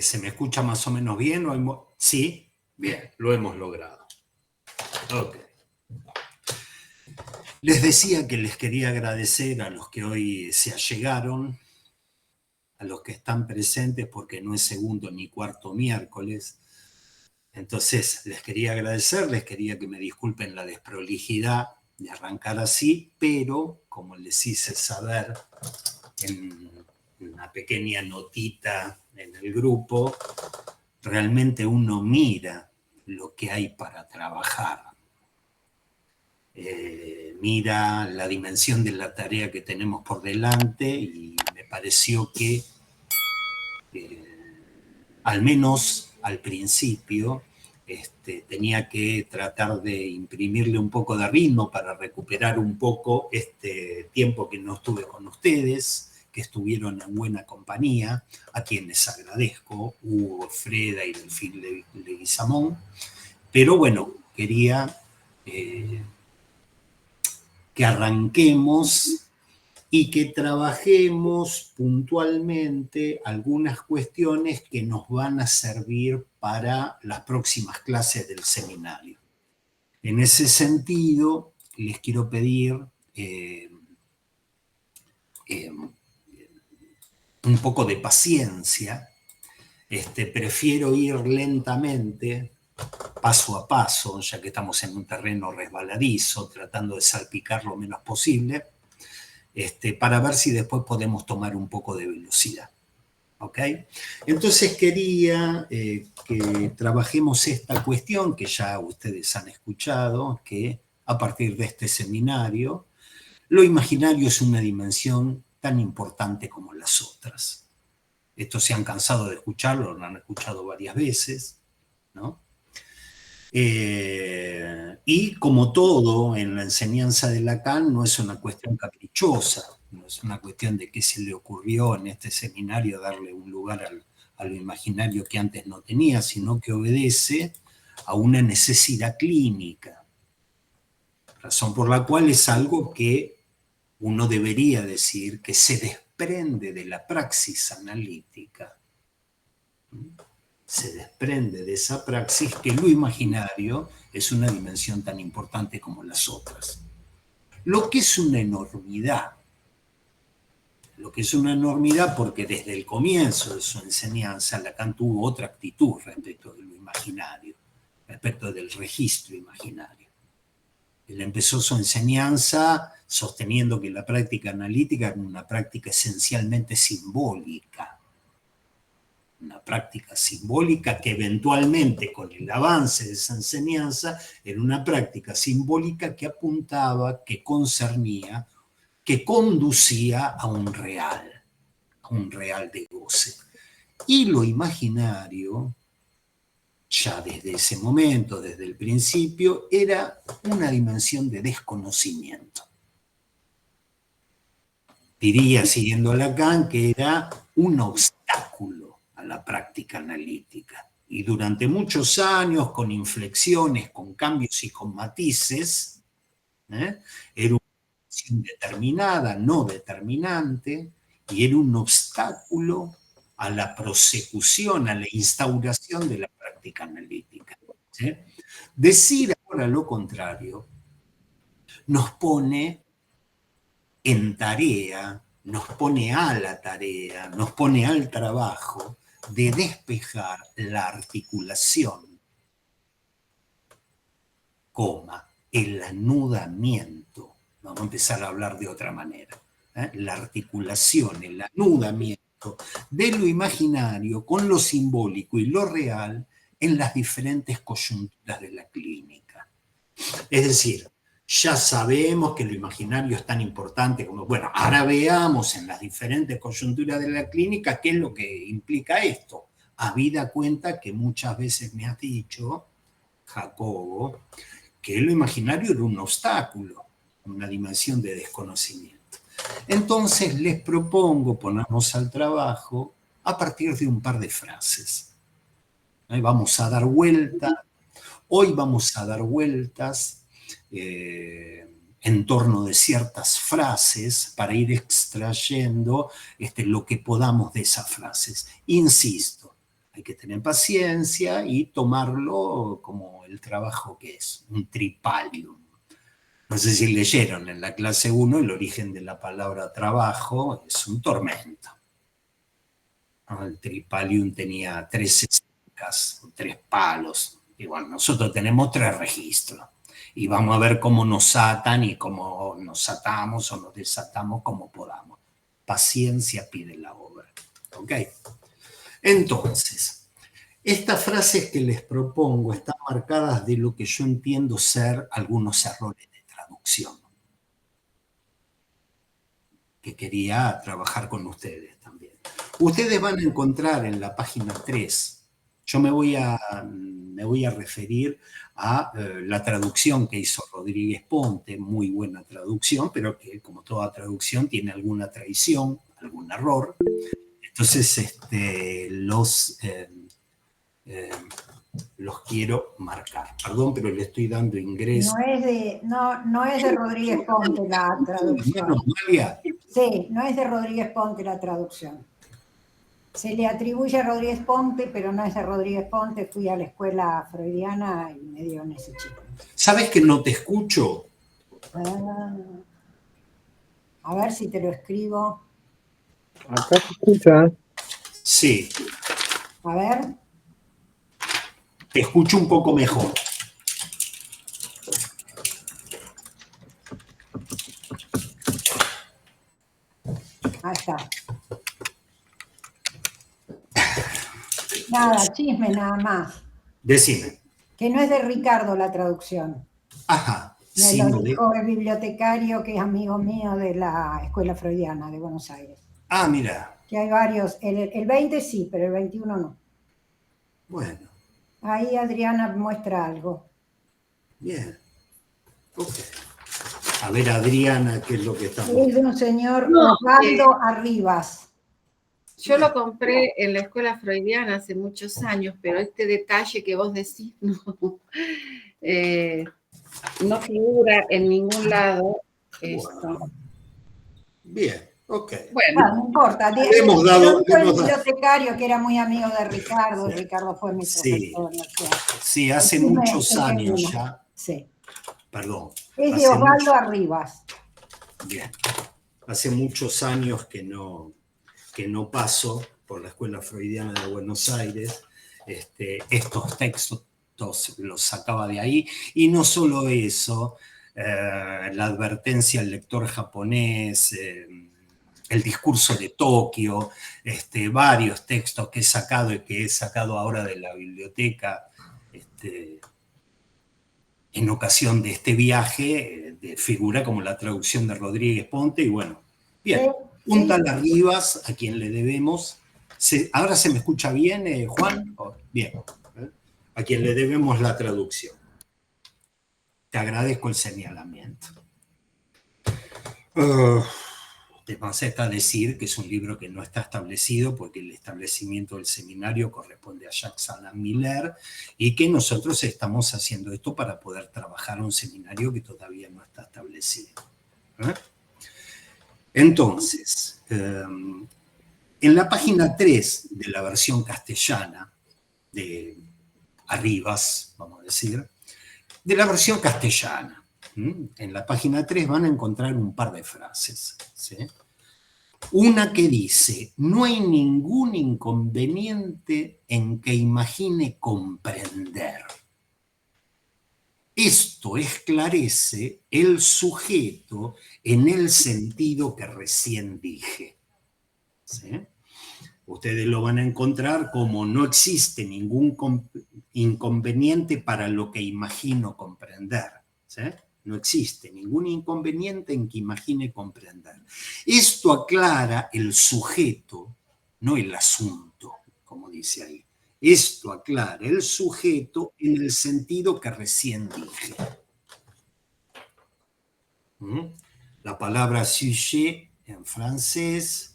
¿Se me escucha más o menos bien? ¿Sí? Bien, lo hemos logrado. Ok. Les decía que les quería agradecer a los que hoy se allegaron, a los que están presentes, porque no es segundo ni cuarto miércoles. Entonces, les quería agradecer, les quería que me disculpen la desprolijidad de arrancar así, pero como les hice saber en una pequeña notita en el grupo, realmente uno mira lo que hay para trabajar. Mira la dimensión de la tarea que tenemos por delante y me pareció que, al menos al principio, tenía que tratar de imprimirle un poco de ritmo para recuperar un poco este tiempo que no estuve con ustedes, que estuvieron en buena compañía, a quienes agradezco, Hugo, Freda y Delfín Leguizamón. Pero bueno, quería que arranquemos y que trabajemos puntualmente algunas cuestiones que nos van a servir para las próximas clases del seminario. En ese sentido, les quiero pedir un poco de paciencia. Prefiero ir lentamente, paso a paso, ya que estamos en un terreno resbaladizo, tratando de salpicar lo menos posible, para ver si después podemos tomar un poco de velocidad. ¿Ok? Entonces quería que trabajemos esta cuestión que ya ustedes han escuchado, que a partir de este seminario, lo imaginario es una dimensión tan importante como las otras. Esto se han cansado de escucharlo, lo han escuchado varias veces, ¿no? Y como todo en la enseñanza de Lacan, no es una cuestión caprichosa, no es una cuestión de qué se le ocurrió en este seminario darle un lugar a lo imaginario que antes no tenía, sino que obedece a una necesidad clínica, razón por la cual es algo que uno debería decir que se desprende de la praxis analítica. Se desprende de esa praxis que lo imaginario es una dimensión tan importante como las otras. Lo que es una enormidad, porque desde el comienzo de su enseñanza Lacan tuvo otra actitud respecto de lo imaginario, respecto del registro imaginario. Él empezó su enseñanza sosteniendo que la práctica analítica era una práctica esencialmente simbólica, una práctica simbólica que eventualmente, con el avance de esa enseñanza, era una práctica simbólica que apuntaba, que concernía, que conducía a un real de goce. Y lo imaginario, ya desde ese momento, desde el principio, era una dimensión de desconocimiento. Diría, siguiendo a Lacan, que era un obstáculo a la práctica analítica. Y durante muchos años, con inflexiones, con cambios y con matices, era una dimensión determinada, no determinante, y era un obstáculo a la prosecución, a la instauración de la práctica analítica. ¿Sí? Decir ahora lo contrario nos pone en tarea, nos pone a la tarea, nos pone al trabajo de despejar la articulación, el anudamiento. Vamos a empezar a hablar de otra manera. La articulación, el anudamiento de lo imaginario con lo simbólico y lo real en las diferentes coyunturas de la clínica. Es decir, ya sabemos que lo imaginario es tan importante como, bueno, ahora veamos en las diferentes coyunturas de la clínica qué es lo que implica esto. Habida cuenta que muchas veces me has dicho, Jacobo, que lo imaginario era un obstáculo, una dimensión de desconocimiento. Entonces les propongo ponernos al trabajo a partir de un par de frases. Vamos a dar vuelta. Hoy vamos a dar vueltas en torno de ciertas frases para ir extrayendo lo que podamos de esas frases. Insisto, Hay que tener paciencia y tomarlo como el trabajo que es, un tripalium. No sé si leyeron en la clase 1 el origen de la palabra trabajo, es un tormento. El tripalium tenía 13 secas, 3 palos. Y bueno, nosotros tenemos 3 registros. Y vamos a ver cómo nos atan y cómo nos atamos o nos desatamos como podamos. Paciencia pide la obra. ¿Ok? Entonces, estas frases que les propongo están marcadas de lo que yo entiendo ser algunos errores de traducción, que quería trabajar con ustedes también. Ustedes van a encontrar en la página 3, yo me voy a referir a la traducción que hizo Rodríguez Ponte, muy buena traducción, pero que como toda traducción tiene alguna traición, algún error. Entonces los quiero marcar. Perdón, pero le estoy dando ingreso. No es de Rodríguez Ponte la traducción. Sí, no es de Rodríguez Ponte la traducción. Se le atribuye a Rodríguez Ponte, pero no es de Rodríguez Ponte. Fui a la escuela freudiana y me dieron ese chico. ¿Sabes que no te escucho? A ver si te lo escribo. Acá se escucha. Sí. A ver. Te escucho un poco mejor. Ahí está. Nada, chisme nada más. Decime. Que no es de Ricardo la traducción. Ajá. Me lo dijo el bibliotecario que es amigo mío de la Escuela Freudiana de Buenos Aires. Ah, mira. Que hay varios. El 20 sí, pero el 21 no. Bueno. Ahí Adriana muestra algo. Bien. Ok. A ver, Adriana, ¿qué es lo que estamos? Es de un señor Osvaldo Arribas. Yo lo compré en la escuela freudiana hace muchos años, pero este detalle que vos decís no figura en ningún lado. Bueno. Bien, ok. Bueno, no importa. Hemos dado el bibliotecario que era muy amigo de Ricardo. Sí. Ricardo fue mi profesor. Sí, hace muchos años ya. Sí. Perdón. Es de Osvaldo Arribas. Bien. Hace muchos años que no paso por la Escuela Freudiana de Buenos Aires. Estos textos los sacaba de ahí. Y no solo eso, la advertencia al lector japonés, el discurso de Tokio, varios textos que he sacado y que he sacado ahora de la biblioteca, en ocasión de este viaje, figura como la traducción de Rodríguez Ponte, y bueno, bien, Punta Las Rivas, a quien le debemos, ¿ahora se me escucha bien, Juan? Bien, a quien le debemos la traducción. Te agradezco el señalamiento. Además está decir que es un libro que no está establecido porque el establecimiento del seminario corresponde a Jacques Alain Miller y que nosotros estamos haciendo esto para poder trabajar un seminario que todavía no está establecido. Entonces, en la página 3 de la versión castellana de Arribas, vamos a decir, de la versión castellana, en la página 3 van a encontrar un par de frases, ¿sí? Una que dice, no hay ningún inconveniente en que imagine comprender. Esto esclarece el sujeto en el sentido que recién dije. ¿Sí? Ustedes lo van a encontrar como no existe ningún inconveniente para lo que imagino comprender. ¿Sí? No existe ningún inconveniente en que imagine comprender. Esto aclara el sujeto, no el asunto, como dice ahí. Esto aclara el sujeto en el sentido que recién dije. La palabra sujet en francés,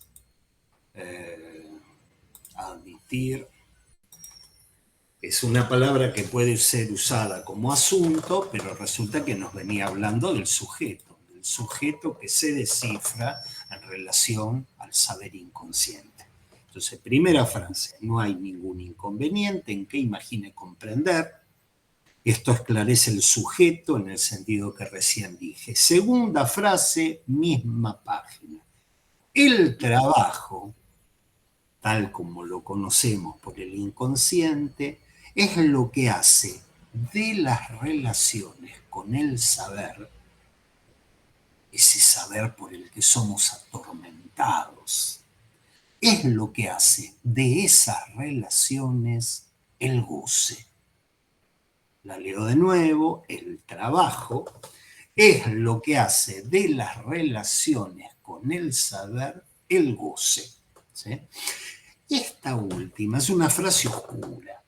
admitir, es una palabra que puede ser usada como asunto, pero resulta que nos venía hablando del sujeto que se descifra en relación al saber inconsciente. Entonces, primera frase, no hay ningún inconveniente en que imagine comprender. Esto esclarece el sujeto en el sentido que recién dije. Segunda frase, misma página. El trabajo, tal como lo conocemos por el inconsciente, es lo que hace de las relaciones con el saber, ese saber por el que somos atormentados, es lo que hace de esas relaciones el goce. La leo de nuevo, el trabajo es lo que hace de las relaciones con el saber el goce. ¿Sí? Esta última es una frase oscura.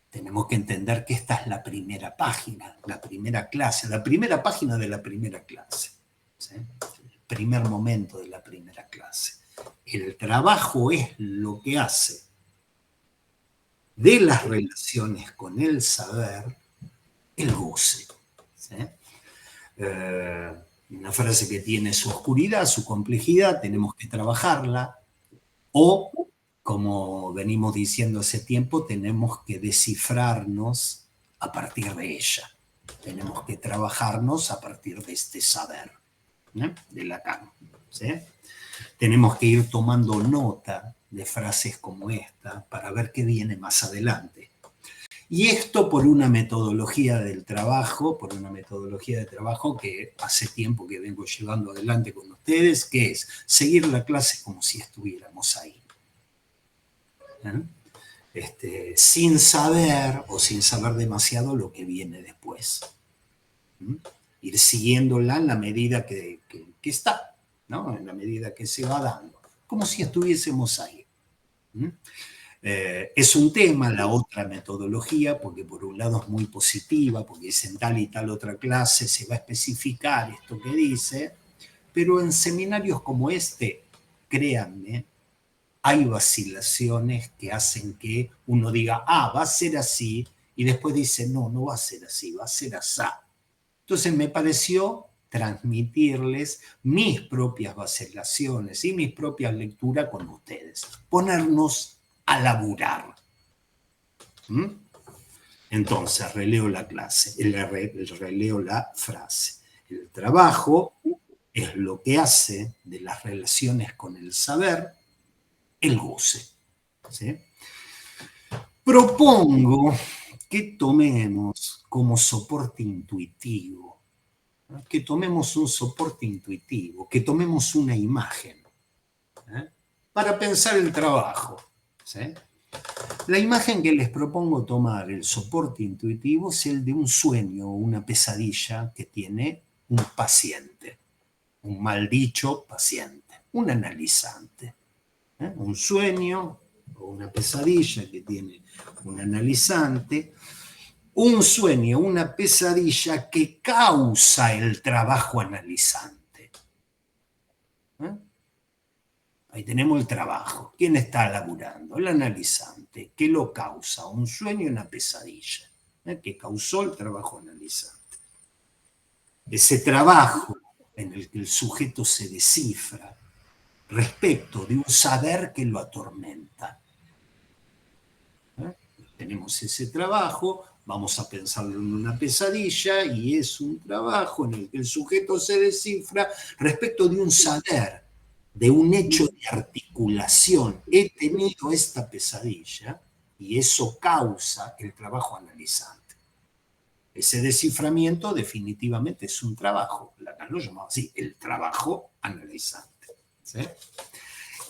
Tenemos que entender que esta es la primera página, la primera clase, la primera página de la primera clase. ¿Sí? El primer momento de la primera clase. El trabajo es lo que hace de las relaciones con el saber el goce. ¿Sí? Una frase que tiene su oscuridad, su complejidad, tenemos que trabajarla, o, como venimos diciendo hace tiempo, tenemos que descifrarnos a partir de ella. Tenemos que trabajarnos a partir de este saber, ¿no? De Lacan. ¿Sí? Tenemos que ir tomando nota de frases como esta para ver qué viene más adelante. Y esto por una metodología del trabajo, que hace tiempo que vengo llevando adelante con ustedes, que es seguir la clase como si estuviéramos ahí. Sin saber o sin saber demasiado lo que viene después. Ir siguiéndola en la medida que está, ¿no? En la medida que se va dando, como si estuviésemos ahí. Es un tema la otra metodología, porque por un lado es muy positiva, porque es en tal y tal otra clase, se va a especificar esto que dice, pero en seminarios como este, créanme, hay vacilaciones que hacen que uno diga, va a ser así, y después dice, no, no va a ser así, va a ser asá. Entonces me pareció transmitirles mis propias vacilaciones y mis propias lecturas con ustedes, ponernos a laburar. Entonces, releo la clase, releo la frase. El trabajo es lo que hace de las relaciones con el saber el goce. ¿Sí? Propongo que tomemos como soporte intuitivo, ¿no? Que tomemos un soporte intuitivo, que tomemos una imagen, para pensar el trabajo. ¿Sí? La imagen que les propongo tomar, el soporte intuitivo, es el de un sueño o una pesadilla que tiene un paciente, un mal dicho paciente, un analizante. Un sueño o una pesadilla que tiene un analizante, un sueño, una pesadilla que causa el trabajo analizante. Ahí tenemos el trabajo. ¿Quién está laburando? El analizante. ¿Qué lo causa? Un sueño y una pesadilla. Que causó el trabajo analizante. Ese trabajo en el que el sujeto se descifra respecto de un saber que lo atormenta. Tenemos ese trabajo, vamos a pensarlo en una pesadilla, y es un trabajo en el que el sujeto se descifra respecto de un saber, de un hecho de articulación. He tenido esta pesadilla y eso causa el trabajo analizante. Ese desciframiento definitivamente es un trabajo. Lacan lo llamaba así, el trabajo analizante. ¿Sí?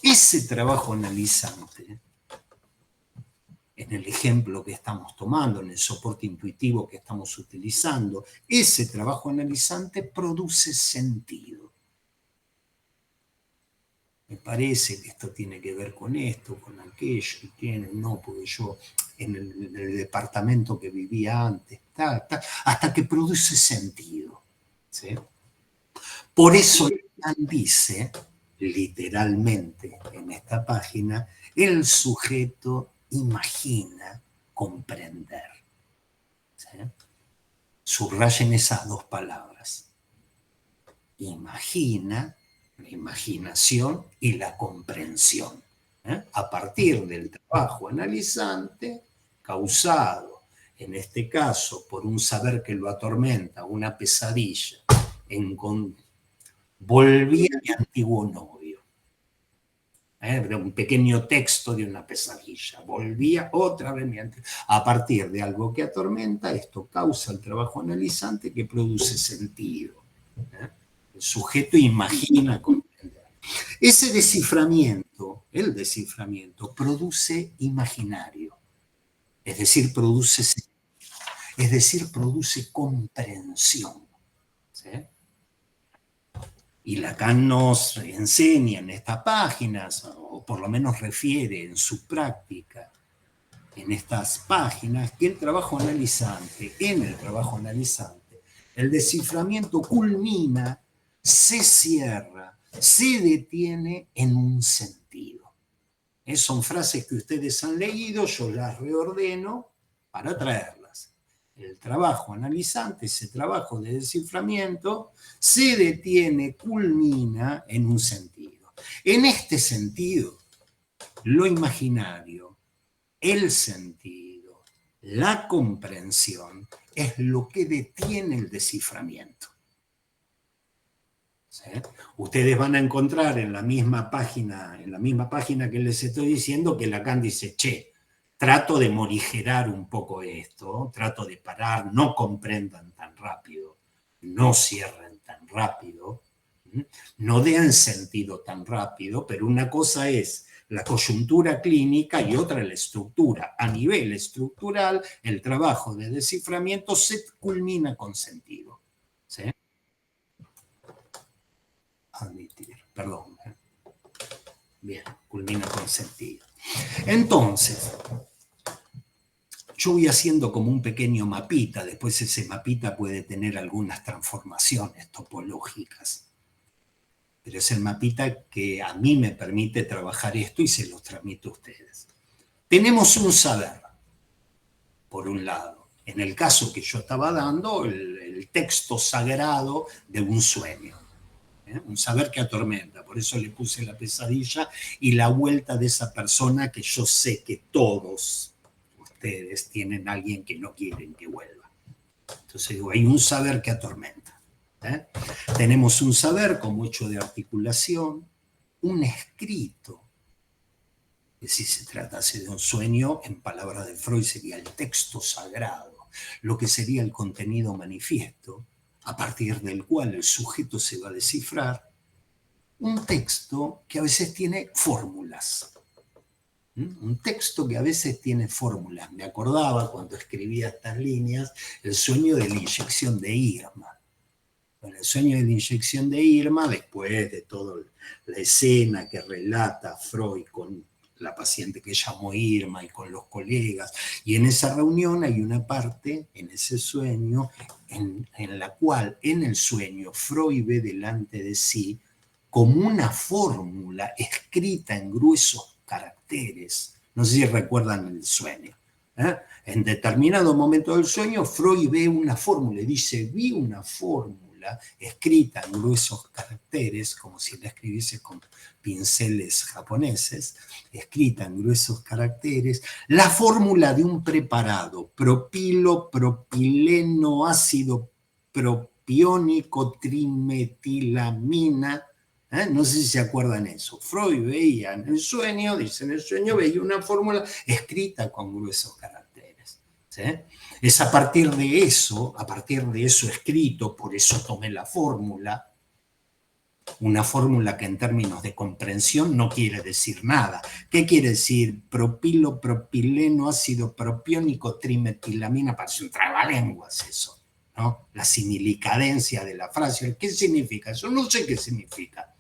Ese trabajo analizante, en el ejemplo que estamos tomando, en el soporte intuitivo que estamos utilizando, ese trabajo analizante produce sentido. Me parece que esto tiene que ver con esto, con aquello, y tiene, no, porque yo en el departamento que vivía antes, hasta que produce sentido. ¿Sí? Por eso dice, literalmente en esta página, el sujeto imagina comprender. ¿Sí? Subrayen esas dos palabras. Imagina, la imaginación y la comprensión. a partir del trabajo analizante causado, en este caso, por un saber que lo atormenta, una pesadilla, volví a mi antiguo novio. De un pequeño texto de una pesadilla. Volvía otra vez a partir de algo que atormenta, esto causa el trabajo analizante que produce sentido. El sujeto imagina comprender. Ese desciframiento, el desciframiento, produce imaginario, es decir, produce comprensión. ¿Sí? Y Lacan nos enseña en estas páginas, o por lo menos refiere en su práctica, en estas páginas, que en el trabajo analizante, el desciframiento culmina, se cierra, se detiene en un sentido. Son frases que ustedes han leído, yo las reordeno para traerlas. El trabajo analizante, ese trabajo de desciframiento, se detiene, culmina en un sentido. En este sentido, lo imaginario, el sentido, la comprensión, es lo que detiene el desciframiento. ¿Sí? Ustedes van a encontrar en la misma página que les estoy diciendo, que Lacan dice, che, trato de morigerar un poco esto, trato de parar, no comprendan tan rápido, no cierren tan rápido, no den sentido tan rápido, pero una cosa es la coyuntura clínica y otra la estructura. A nivel estructural, el trabajo de desciframiento se culmina con sentido. ¿Sí? Admitir, perdón. Bien, culmina con sentido. Entonces, yo voy haciendo como un pequeño mapita, después ese mapita puede tener algunas transformaciones topológicas, pero es el mapita que a mí me permite trabajar esto y se los transmito a ustedes. Tenemos un saber, por un lado, en el caso que yo estaba dando, el texto sagrado de un sueño. Un saber que atormenta, por eso le puse la pesadilla y la vuelta de esa persona que yo sé que todos ustedes tienen a alguien que no quieren que vuelva. Entonces digo, hay un saber que atormenta. Tenemos un saber como hecho de articulación, un escrito, que si se tratase de un sueño, en palabras de Freud sería el texto sagrado, lo que sería el contenido manifiesto, a partir del cual el sujeto se va a descifrar, un texto que a veces tiene fórmulas. Un texto que a veces tiene fórmulas. Me acordaba cuando escribía estas líneas, el sueño de la inyección de Irma. Bueno, el sueño de la inyección de Irma, después de toda la escena que relata Freud con la paciente que llamó Irma y con los colegas, y en esa reunión hay una parte, en ese sueño, en la cual en el sueño Freud ve delante de sí como una fórmula escrita en gruesos caracteres. No sé si recuerdan el sueño. En determinado momento del sueño, Freud ve una fórmula y dice, vi una fórmula escrita en gruesos caracteres, como si la escribiese con pinceles japoneses, escrita en gruesos caracteres, la fórmula de un preparado, propilo, propileno, ácido propiónico, trimetilamina. No sé si se acuerdan eso. Freud veía en el sueño, dice en el sueño, veía una fórmula escrita con gruesos caracteres. ¿Sí? Es a partir de eso escrito, por eso tomé la fórmula, una fórmula que en términos de comprensión no quiere decir nada. ¿Qué quiere decir? Propilo, propileno, ácido propiónico, trimetilamina, parece un trabalenguas eso, ¿no? La similicadencia de la frase. ¿Qué significa eso? No sé qué significa,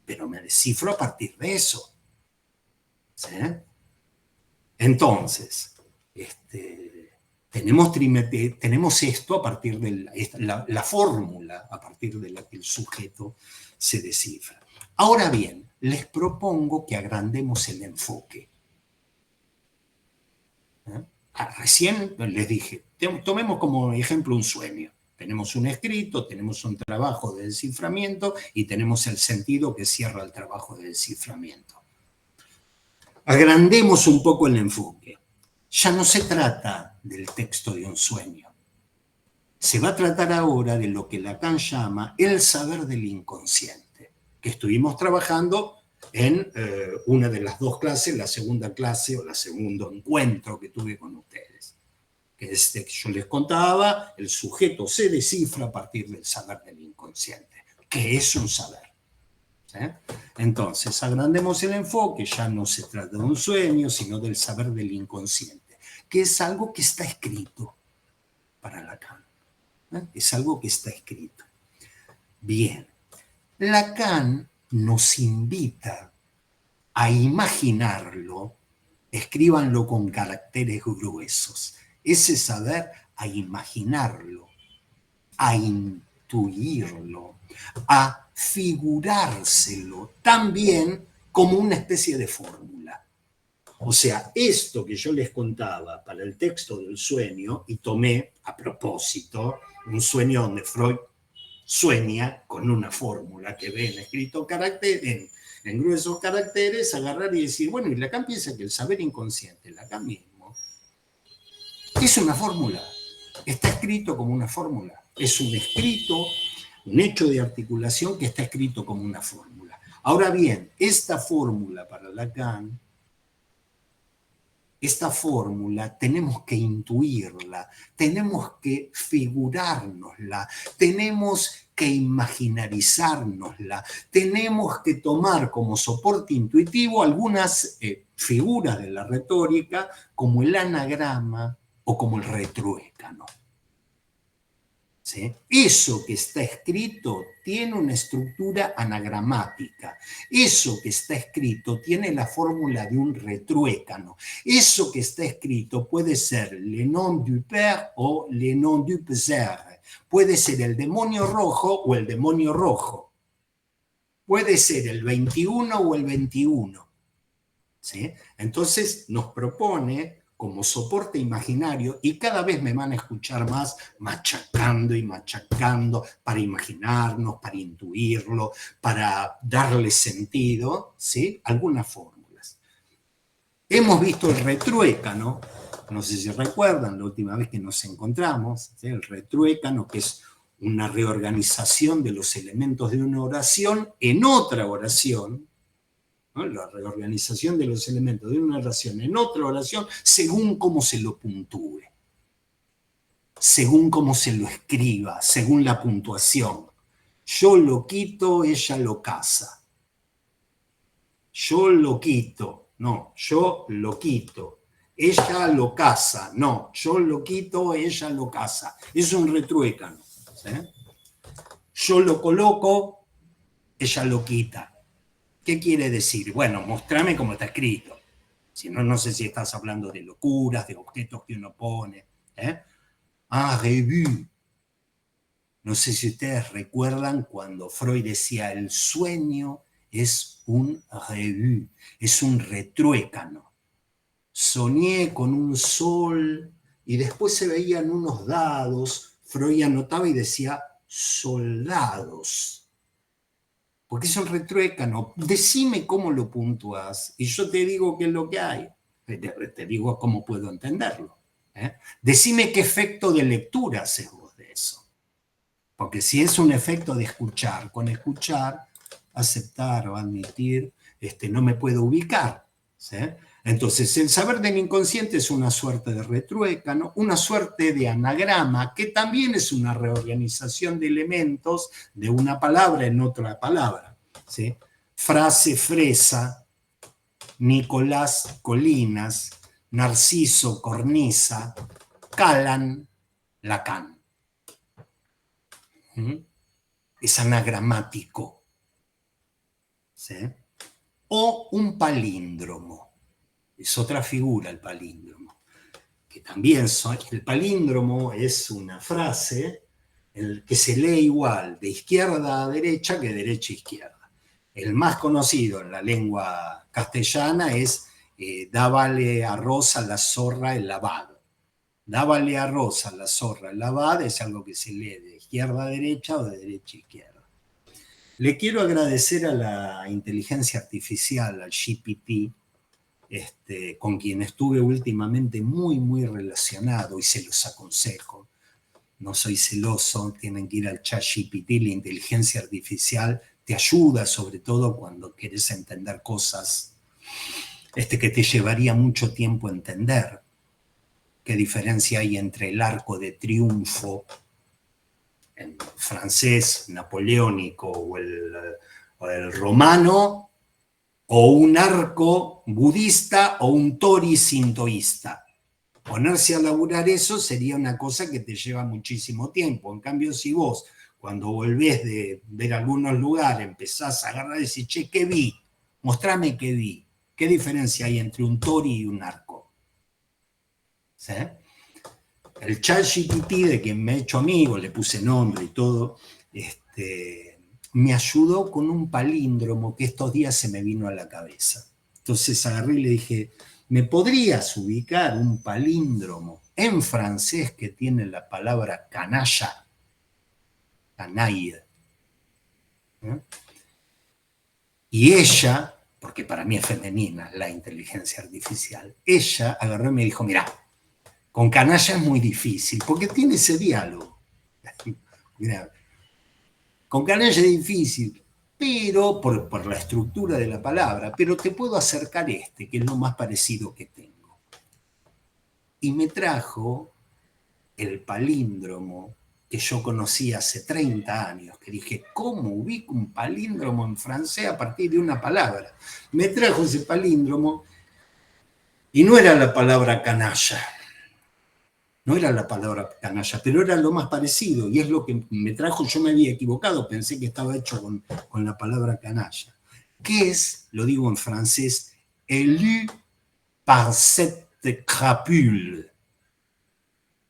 pero me descifro a partir de eso. ¿Sí? Entonces, tenemos esto a partir de la fórmula a partir de la que el sujeto se descifra. Ahora bien, les propongo que agrandemos el enfoque. Recién les dije, tomemos como ejemplo un sueño. Tenemos un escrito, tenemos un trabajo de desciframiento y tenemos el sentido que cierra el trabajo de desciframiento. agrandemos un poco el enfoque. Ya no se trata del texto de un sueño. Se va a tratar ahora de lo que Lacan llama el saber del inconsciente, que estuvimos trabajando en una de las dos clases, la segunda clase o el segundo encuentro que tuve con ustedes. Que es que yo les contaba, el sujeto se descifra a partir del saber del inconsciente, que es un saber. ¿Sí? Entonces, agrandemos el enfoque, ya no se trata de un sueño, sino del saber del inconsciente, que es algo que está escrito para Lacan. Es algo que está escrito. Bien, Lacan nos invita a imaginarlo, escríbanlo con caracteres gruesos, ese saber a imaginarlo, a intuirlo, a figurárselo también como una especie de fórmula. O sea, esto que yo les contaba para el texto del sueño, y tomé a propósito un sueño donde Freud sueña con una fórmula que ve en escrito en gruesos caracteres, agarrar y decir, bueno, y Lacan piensa que el saber inconsciente, Lacan mismo, es una fórmula, está escrito como una fórmula, es un escrito, un hecho de articulación que está escrito como una fórmula. Ahora bien, esta fórmula para Lacan, esta fórmula tenemos que intuirla, tenemos que figurárnosla, tenemos que imaginarizárnosla, tenemos que tomar como soporte intuitivo algunas figuras de la retórica como el anagrama o como el retruécano. ¿Sí? Eso que está escrito tiene una estructura anagramática. Eso que está escrito tiene la fórmula de un retruécano. Eso que está escrito puede ser le nom du père o le nom du père. Puede ser el demonio rojo o el demonio rojo. Puede ser el 21 o el 21. ¿Sí? Entonces nos propone como soporte imaginario, y cada vez me van a escuchar más machacando y machacando para imaginarnos, para intuirlo, para darle sentido, ¿sí? Algunas fórmulas. Hemos visto el retruécano, no sé si recuerdan la última vez que nos encontramos, ¿sí? El retruécano, que es una reorganización de los elementos de una oración en otra oración, ¿no? La reorganización de los elementos de una oración en otra oración según cómo se lo puntúe, según cómo se lo escriba, según la puntuación. Yo lo quito, ella lo casa. Yo lo quito, no, yo lo quito. Ella lo casa, no, yo lo quito, ella lo casa. Es un retruécano. ¿Sí? Yo lo coloco, ella lo quita. ¿Qué quiere decir? Bueno, mostrame cómo está escrito. Si no, no sé si estás hablando de locuras, de objetos que uno pone. Ah, revue. No sé si ustedes recuerdan cuando Freud decía el sueño es un revue, es un retruécano. Soñé con un sol y después se veían unos dados. Freud anotaba y decía soldados. Porque es un retruécano. Decime cómo lo puntúas y yo te digo qué es lo que hay. Te digo cómo puedo entenderlo. Decime qué efecto de lectura haces vos de eso. Porque si es un efecto de escuchar, con escuchar, aceptar o admitir, no me puedo ubicar. ¿Sí? Entonces, el saber del inconsciente es una suerte de retruécano, una suerte de anagrama, que también es una reorganización de elementos de una palabra en otra palabra. ¿Sí? Frase fresa, Nicolás Colinas, Narciso Cornisa, Calan Lacan. Es anagramático. ¿Sí? O un palíndromo. Es otra figura el palíndromo. Que también el palíndromo es una frase que se lee igual de izquierda a derecha que de derecha a izquierda. El más conocido en la lengua castellana es dábale arroz a la zorra el lavado. Dábale arroz a la zorra el lavado es algo que se lee de izquierda a derecha o de derecha a izquierda. Le quiero agradecer a la inteligencia artificial, al GPT, con quien estuve últimamente muy, muy relacionado y se los aconsejo. No soy celoso, tienen que ir al ChatGPT, la inteligencia artificial te ayuda, sobre todo cuando quieres entender cosas que te llevaría mucho tiempo entender. ¿Qué diferencia hay entre el arco de triunfo en francés, napoleónico o el romano, o un arco budista o un tori sintoísta? Ponerse a laburar eso sería una cosa que te lleva muchísimo tiempo. En cambio, si vos, cuando volvés de ver algunos lugares, empezás a agarrar y decir, che, ¿qué vi? Mostrame qué vi. ¿Qué diferencia hay entre un tori y un arco? ¿Sí? El ChatGPT, de quien me he hecho amigo, le puse nombre y todo, me ayudó con un palíndromo que estos días se me vino a la cabeza. Entonces agarré y le dije, ¿me podrías ubicar un palíndromo en francés que tiene la palabra canalla? Canaille. ¿Eh? Y ella, porque para mí es femenina la inteligencia artificial, ella agarró y me dijo, mirá, con canalla es muy difícil, porque tiene ese diálogo. Mirá, con canalla es difícil, pero por la estructura de la palabra, pero te puedo acercar que es lo más parecido que tengo. Y me trajo el palíndromo que yo conocí hace 30 años, que dije, ¿cómo ubico un palíndromo en francés a partir de una palabra? Me trajo ese palíndromo y no era la palabra canalla. No era la palabra canalla, pero era lo más parecido, y es lo que me trajo. Yo me había equivocado, pensé que estaba hecho con la palabra canalla. ¿Qué es, lo digo en francés, élu par cette crapule?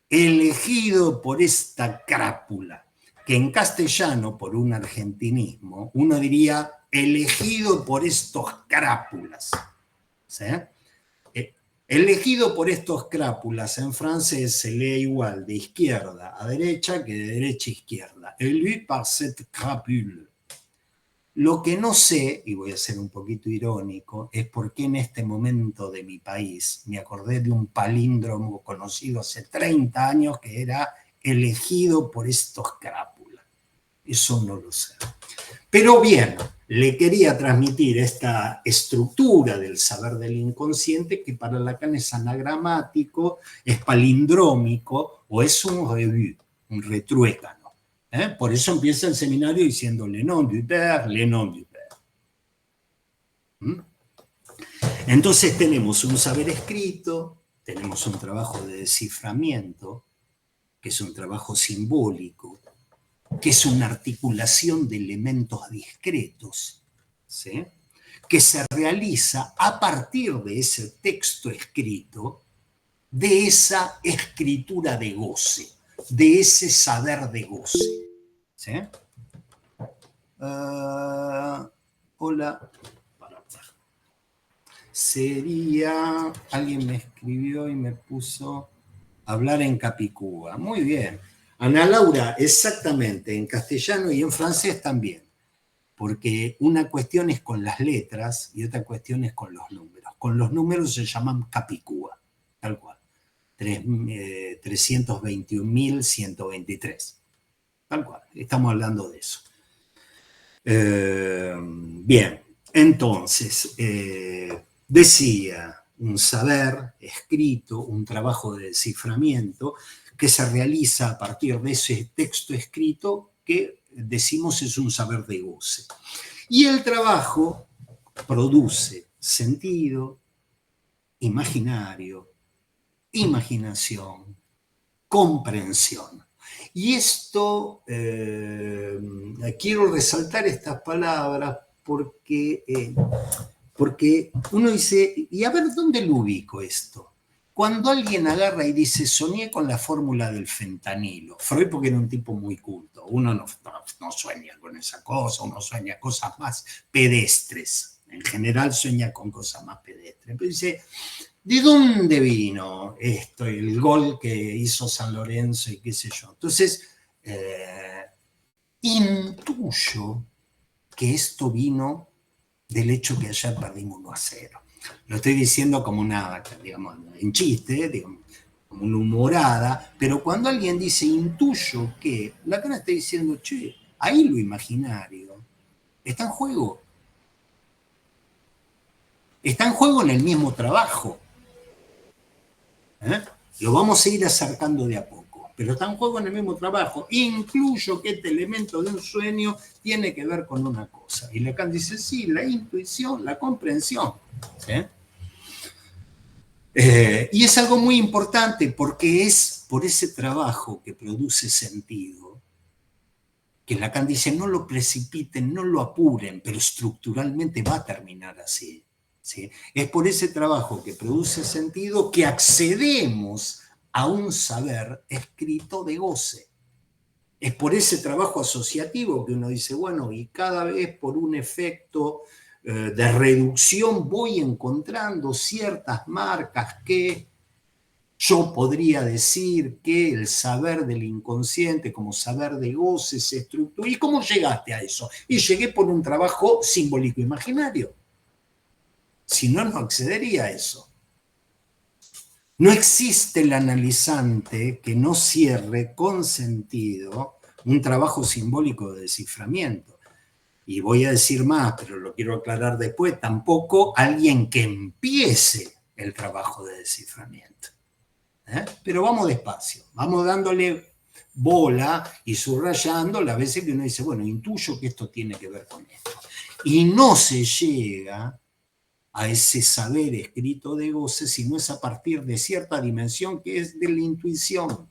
Elegido por esta crápula, que en castellano, por un argentinismo, uno diría elegido por estos crápulas. ¿Sí? Elegido por estos crápulas en francés se lee igual de izquierda a derecha que de derecha a izquierda. Élu par cette crapule. Lo que no sé, y voy a ser un poquito irónico, es por qué en este momento de mi país me acordé de un palíndromo conocido hace 30 años que era elegido por estos crápulas. Eso no lo sé. Pero bien, le quería transmitir esta estructura del saber del inconsciente que para Lacan es anagramático, es palindrómico o es un revue, un retruécano. Por eso empieza el seminario diciendo le nom du père, le nom du père. Entonces tenemos un saber escrito, tenemos un trabajo de desciframiento, que es un trabajo simbólico, que es una articulación de elementos discretos, ¿sí? Que se realiza a partir de ese texto escrito, de esa escritura de goce, de ese saber de goce. ¿Sí? Hola. Sería, alguien me escribió y me puso hablar en capicúa. Muy bien. Ana Laura, exactamente, en castellano y en francés también, porque una cuestión es con las letras y otra cuestión es con los números. Con los números se llaman capicúa, tal cual, 321.123, tal cual, estamos hablando de eso. Bien, entonces, decía, un saber escrito, un trabajo de desciframiento, que se realiza a partir de ese texto escrito que decimos es un saber de goce. Y el trabajo produce sentido, imaginario, imaginación, comprensión. Y esto, quiero resaltar estas palabras porque uno dice, y a ver, ¿dónde lo ubico esto? Cuando alguien agarra y dice, soñé con la fórmula del fentanilo, Freud porque era un tipo muy culto, uno no sueña con esa cosa, uno sueña cosas más pedestres, en general sueña con cosas más pedestres, pero dice, ¿de dónde vino esto, el gol que hizo San Lorenzo y qué sé yo? Entonces, intuyo que esto vino del hecho que ayer perdimos 1-0. Lo estoy diciendo como una, digamos, en chiste, digamos, como una humorada, pero cuando alguien dice intuyo que, Lacan está diciendo, che, ahí lo imaginario está en juego. Está en juego en el mismo trabajo. Lo vamos a ir acercando de a poco, pero está en juego en el mismo trabajo. Incluyo que este elemento de un sueño tiene que ver con una cosa. Y Lacan dice, sí, la intuición, la comprensión. ¿Sí? Y es algo muy importante porque es por ese trabajo que produce sentido que Lacan dice, no lo precipiten, no lo apuren, pero estructuralmente va a terminar así. ¿Sí? Es por ese trabajo que produce sentido que accedemos a un saber escrito de goce. Es por ese trabajo asociativo que uno dice, bueno, y cada vez por un efecto de reducción voy encontrando ciertas marcas que yo podría decir que el saber del inconsciente como saber de goce se estructura. ¿Y cómo llegaste a eso? Y llegué por un trabajo simbólico imaginario. Si no, no accedería a eso. No existe el analizante que no cierre con sentido un trabajo simbólico de desciframiento. Y voy a decir más, pero lo quiero aclarar después, tampoco alguien que empiece el trabajo de desciframiento. Pero vamos despacio, vamos dándole bola y subrayando las veces que uno dice, bueno, intuyo que esto tiene que ver con esto. Y no se llega a ese saber escrito de goce, sino es a partir de cierta dimensión que es de la intuición.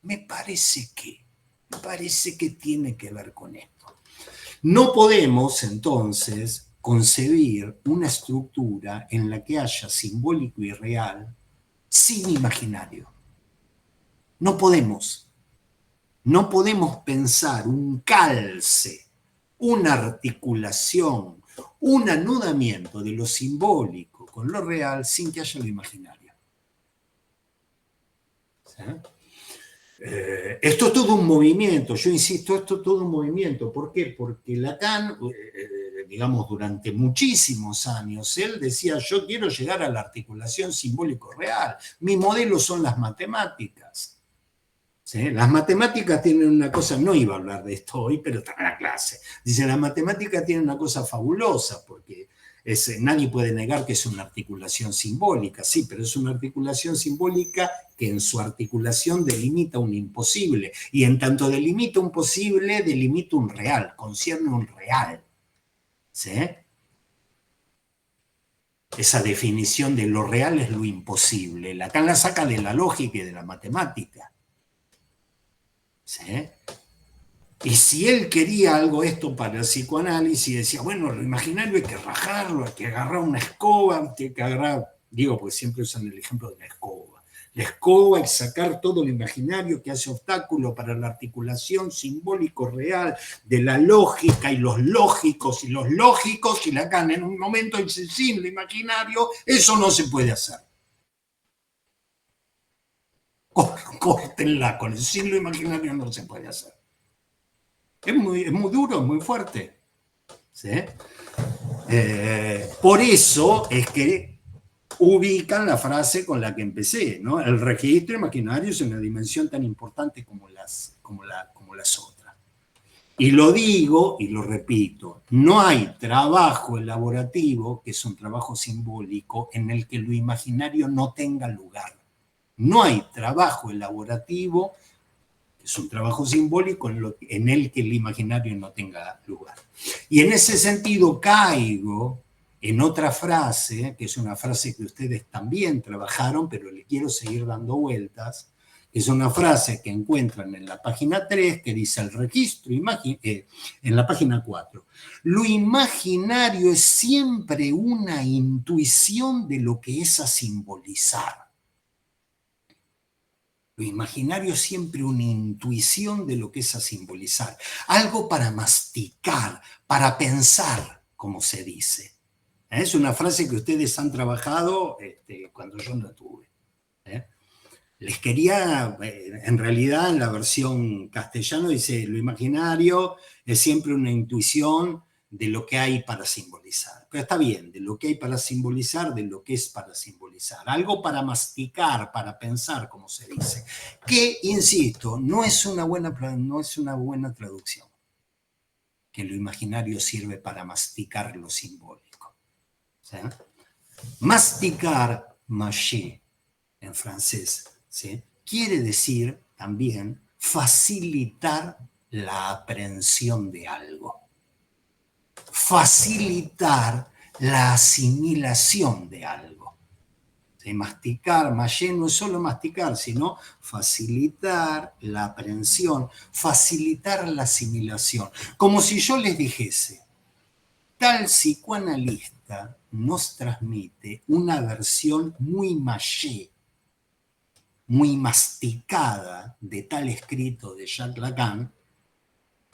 Me parece que tiene que ver con esto. No podemos, entonces, concebir una estructura en la que haya simbólico y real sin imaginario. No podemos. No podemos pensar un calce, una articulación, un anudamiento de lo simbólico con lo real sin que haya lo imaginario. ¿Sí? Esto es todo un movimiento, yo insisto, esto es todo un movimiento. ¿Por qué? Porque Lacan, digamos, durante muchísimos años, él decía, yo quiero llegar a la articulación simbólico-real. Mi modelo son las matemáticas. ¿Sí? Las matemáticas tienen una cosa, no iba a hablar de esto hoy, pero está en la clase. Dice, las matemáticas tienen una cosa fabulosa, porque nadie puede negar que es una articulación simbólica, sí, pero es una articulación simbólica que en su articulación delimita un imposible, y en tanto delimita un posible, delimita un real, concierne un real. ¿Sí? Esa definición de lo real es lo imposible. Lacan la saca de la lógica y de la matemática. ¿Sí? Y si él quería algo esto para el psicoanálisis, decía, bueno, lo imaginario hay que rajarlo, hay que agarrar una escoba, hay que agarrar, digo, porque siempre usan el ejemplo de la escoba. La escoba y sacar todo lo imaginario que hace obstáculo para la articulación simbólico-real de la lógica y los lógicos, y Lacan en un momento dice, sin lo imaginario, eso no se puede hacer. Córtenla, con el siglo imaginario no se puede hacer. Es muy duro, es muy fuerte. ¿Sí? Por eso es que ubican la frase con la que empecé, ¿no? El registro imaginario es una dimensión tan importante como las otras. Y lo digo y lo repito, no hay trabajo elaborativo, que es un trabajo simbólico, en el que lo imaginario no tenga lugar. No hay trabajo elaborativo, que es un trabajo simbólico, en el que el imaginario no tenga lugar. Y en ese sentido caigo en otra frase, que es una frase que ustedes también trabajaron, pero le quiero seguir dando vueltas, que es una frase que encuentran en la página 3, que dice el registro, en la página 4. Lo imaginario es siempre una intuición de lo que es a simbolizar. Lo imaginario es siempre una intuición de lo que es a simbolizar. Algo para masticar, para pensar, como se dice. Es una frase que ustedes han trabajado cuando yo no tuve. Les quería, en realidad en la versión castellana dice, lo imaginario es siempre una intuición de lo que hay para simbolizar. Pero está bien, de lo que hay para simbolizar, de lo que es para simbolizar. Algo para masticar, para pensar, como se dice. Que, insisto, no es una buena traducción. Que lo imaginario sirve para masticar lo simbólico. ¿Sí? Masticar, mâcher, en francés, ¿sí? Quiere decir también facilitar la aprehensión de algo. Facilitar la asimilación de algo. ¿Sí? Masticar, mâcher, no es solo masticar, sino facilitar la aprehensión, facilitar la asimilación. Como si yo les dijese, tal psicoanalista nos transmite una versión muy mâché, muy masticada de tal escrito de Jacques Lacan,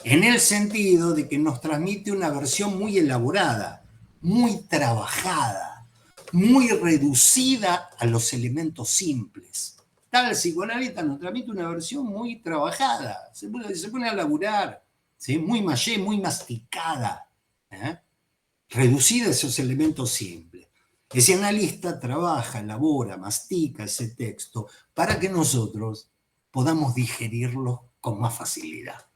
en el sentido de que nos transmite una versión muy elaborada, muy trabajada, muy reducida a los elementos simples. Tal psicoanalista nos transmite una versión muy trabajada, se pone a laburar, ¿sí? Muy mâché, muy masticada, reducida a esos elementos simples. Ese analista trabaja, elabora, mastica ese texto para que nosotros podamos digerirlo con más facilidad.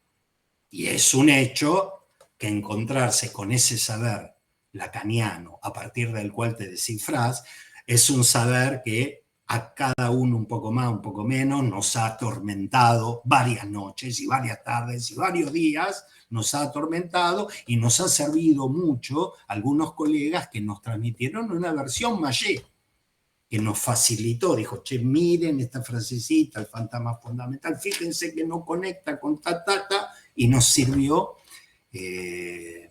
Y es un hecho que encontrarse con ese saber lacaniano a partir del cual te descifrás, es un saber que a cada uno un poco más, un poco menos, nos ha atormentado varias noches y varias tardes y varios días, nos ha atormentado y nos ha servido mucho algunos colegas que nos transmitieron una versión mâché, que nos facilitó, dijo, che, miren esta frasecita, el fantasma fundamental, fíjense que no conecta con ta, y nos sirvió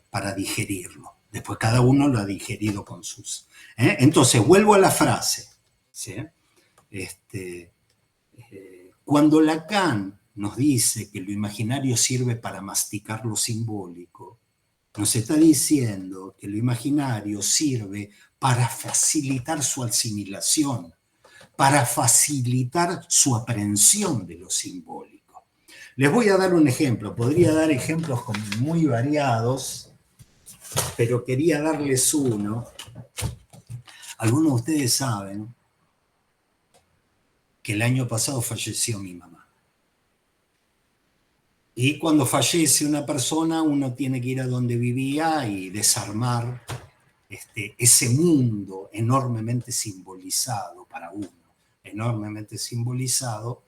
para digerirlo. Después cada uno lo ha digerido con sus... Entonces, vuelvo a la frase. ¿Sí? Cuando Lacan nos dice que lo imaginario sirve para masticar lo simbólico, nos está diciendo que lo imaginario sirve para facilitar su asimilación, para facilitar su aprehensión de lo simbólico. Les voy a dar un ejemplo, podría dar ejemplos muy variados, pero quería darles uno. Algunos de ustedes saben que el año pasado falleció mi mamá. Y cuando fallece una persona, uno tiene que ir a donde vivía y desarmar ese mundo enormemente simbolizado para uno, enormemente simbolizado,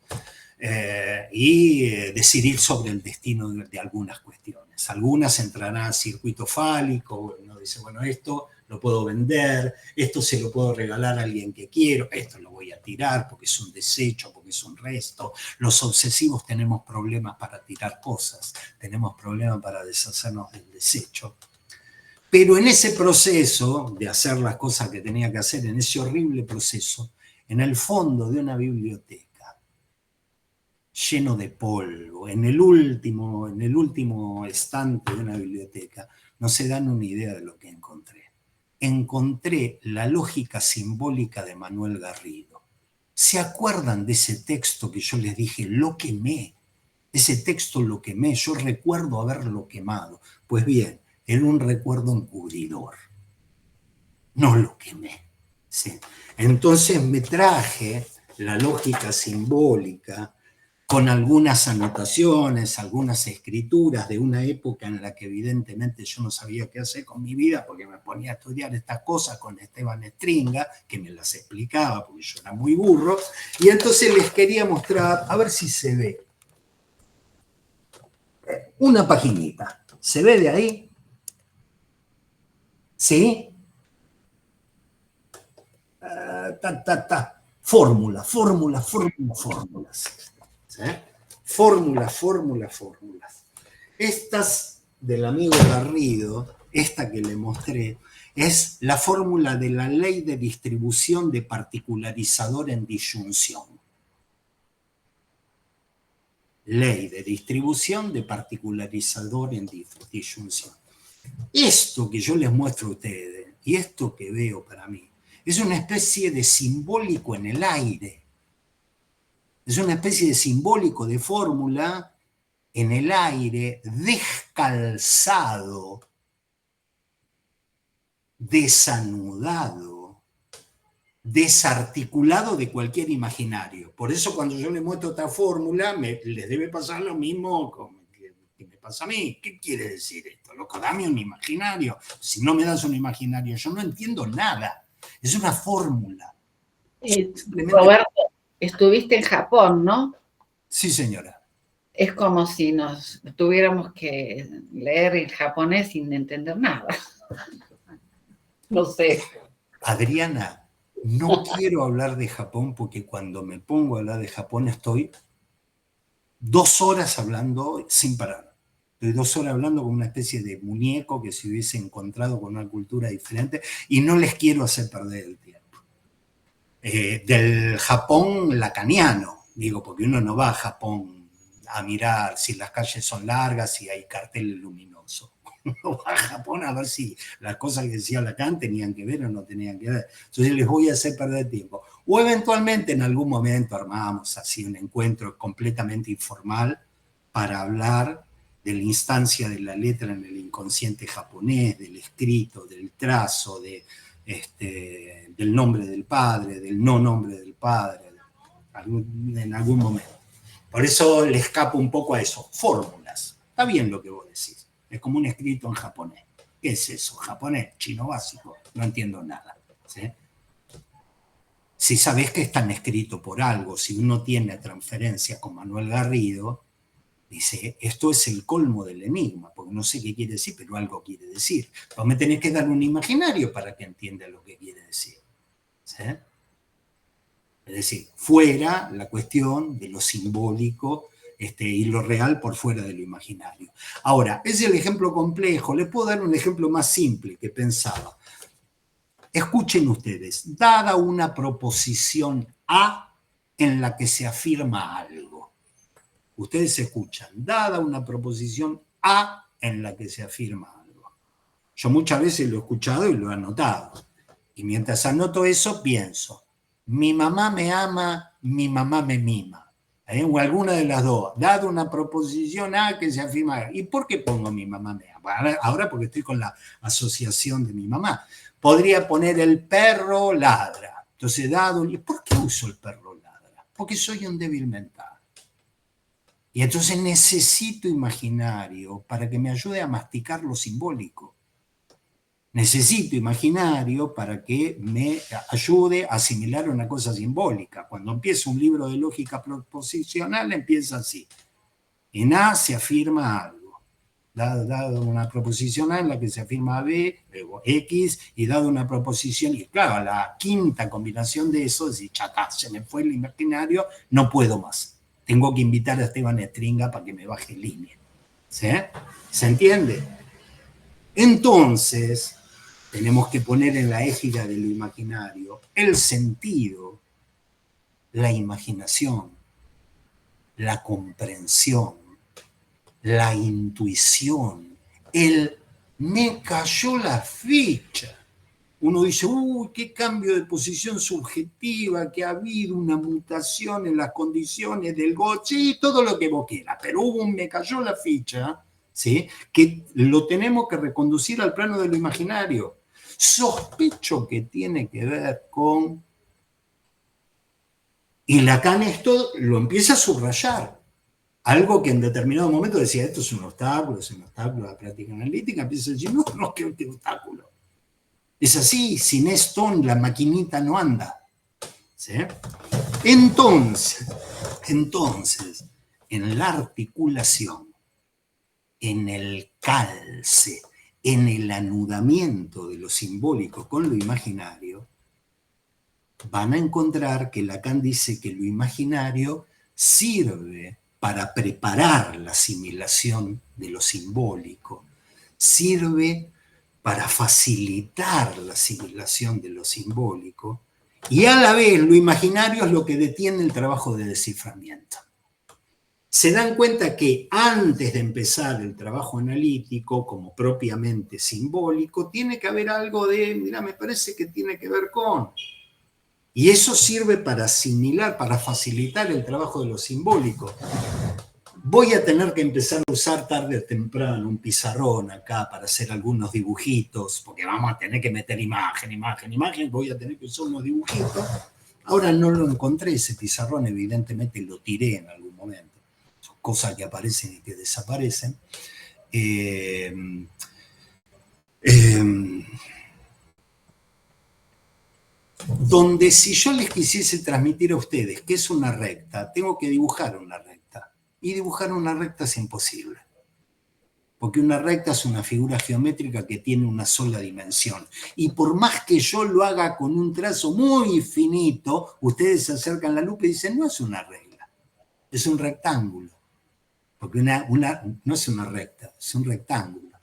y decidir sobre el destino de algunas cuestiones. Algunas entrarán al circuito fálico, uno dice, bueno, esto lo puedo vender, esto se lo puedo regalar a alguien que quiero, esto lo voy a tirar porque es un desecho, porque es un resto. Los obsesivos tenemos problemas para tirar cosas, tenemos problemas para deshacernos del desecho. Pero en ese proceso de hacer las cosas que tenía que hacer, en ese horrible proceso, en el fondo de una biblioteca, lleno de polvo, en el último estante de una biblioteca, no se dan una idea de lo que encontré. Encontré la lógica simbólica de Manuel Garrido. ¿Se acuerdan de ese texto que yo les dije, lo quemé? Ese texto lo quemé, yo recuerdo haberlo quemado. Pues bien, era un recuerdo encubridor. No lo quemé. ¿Sí? Entonces me traje la lógica simbólica con algunas anotaciones, algunas escrituras de una época en la que evidentemente yo no sabía qué hacer con mi vida porque me ponía a estudiar estas cosas con Esteban Stringa, que me las explicaba porque yo era muy burro, y entonces les quería mostrar, a ver si se ve, una paginita. ¿Se ve de ahí? ¿Sí? Fórmulas. ¿Sí? Fórmulas. Estas del amigo Garrido, esta que le mostré, es la fórmula de la ley de distribución de particularizador en disyunción. Ley de distribución de particularizador en disyunción. Esto que yo les muestro a ustedes y esto que veo para mí es una especie de simbólico en el aire. Es una especie de simbólico de fórmula en el aire, descalzado desanudado, desarticulado de cualquier imaginario. Por eso cuando yo le muestro esta fórmula, les debe pasar lo mismo que me pasa a mí. ¿Qué quiere decir esto? Loco, dame un imaginario. Si no me das un imaginario, yo no entiendo nada. Es una fórmula. Roberto, estuviste en Japón, ¿no? Sí, señora. Es como si nos tuviéramos que leer en japonés sin entender nada. No sé. Adriana, no quiero hablar de Japón porque cuando me pongo a hablar de Japón estoy 2 horas hablando sin parar. Estoy 2 horas hablando con una especie de muñeco que se hubiese encontrado con una cultura diferente y no les quiero hacer perder el tiempo. Del Japón lacaniano, digo, porque uno no va a Japón a mirar si las calles son largas, si hay carteles luminosos. Uno va a Japón a ver si las cosas que decía Lacan tenían que ver o no tenían que ver. Entonces les voy a hacer perder tiempo. O eventualmente en algún momento armamos así un encuentro completamente informal para hablar de la instancia de la letra en el inconsciente japonés, del escrito, del trazo, del nombre del padre, del no nombre del padre, en algún momento. Por eso le escapo un poco a eso. Fórmulas. Está bien lo que vos decís. Es como un escrito en japonés. ¿Qué es eso? Japonés, chino básico. No entiendo nada. ¿Sí? Si sabés que están escritos por algo, si uno tiene transferencia con Manuel Garrido, dice, esto es el colmo del enigma, porque no sé qué quiere decir, pero algo quiere decir. Vos me tenés que dar un imaginario para que entienda lo que quiere decir. ¿Sí? Es decir, fuera la cuestión de lo simbólico y lo real por fuera de lo imaginario. Ahora, es el ejemplo complejo. Les puedo dar un ejemplo más simple que pensaba. Escuchen ustedes, dada una proposición A en la que se afirma algo. Ustedes escuchan, dada una proposición A en la que se afirma algo. Yo muchas veces lo he escuchado y lo he anotado. Y mientras anoto eso, pienso, mi mamá me ama, mi mamá me mima. O alguna de las dos. Dado una proposición A que se afirma. ¿Y por qué pongo mi mamá me ama? Ahora porque estoy con la asociación de mi mamá. Podría poner el perro ladra. Entonces, dado... ¿Y por qué uso el perro ladra? Porque soy un débil mental. Y entonces necesito imaginario para que me ayude a masticar lo simbólico. Necesito imaginario para que me ayude a asimilar una cosa simbólica. Cuando empiezo un libro de lógica proposicional, empieza así. En A se afirma algo. Dado una proposición A en la que se afirma B, luego X, y dado una proposición, y claro, la quinta combinación de eso es decir, chata, se me fue el imaginario, no puedo más. Tengo que invitar a Esteban Stringa para que me baje línea. ¿Sí? ¿Se entiende? Entonces, tenemos que poner en la égida de lo imaginario el sentido, la imaginación, la comprensión, la intuición, el me cayó la ficha. Uno dice, uy, qué cambio de posición subjetiva, que ha habido una mutación en las condiciones del goce, sí, todo lo que vos quieras, pero hubo un me cayó la ficha, ¿sí? Que lo tenemos que reconducir al plano de lo imaginario. Sospecho que tiene que ver con... Y Lacan esto lo empieza a subrayar. Algo que en determinado momento decía, esto es un obstáculo a la práctica analítica, empieza a decir, no, qué obstáculo. Es así, sin esto la maquinita no anda. ¿Sí? Entonces, en la articulación, en el calce, en el anudamiento de lo simbólico con lo imaginario, van a encontrar que Lacan dice que lo imaginario sirve para preparar la asimilación de lo simbólico, sirve para facilitar la asimilación de lo simbólico, y a la vez lo imaginario es lo que detiene el trabajo de desciframiento. Se dan cuenta que antes de empezar el trabajo analítico, como propiamente simbólico, tiene que haber algo de, mira, me parece que tiene que ver con... Y eso sirve para asimilar, para facilitar el trabajo de lo simbólico. Voy a tener que empezar a usar tarde o temprano un pizarrón acá para hacer algunos dibujitos, porque vamos a tener que meter imagen, voy a tener que usar unos dibujitos. Ahora no lo encontré, ese pizarrón, evidentemente lo tiré en algún momento. Son cosas que aparecen y que desaparecen. Donde si yo les quisiese transmitir a ustedes qué es una recta, tengo que dibujar una recta. Y dibujar una recta es imposible. Porque una recta es una figura geométrica que tiene una sola dimensión. Y por más que yo lo haga con un trazo muy finito, ustedes se acercan la lupa y dicen, no es una regla, es un rectángulo. Porque no es una recta, es un rectángulo.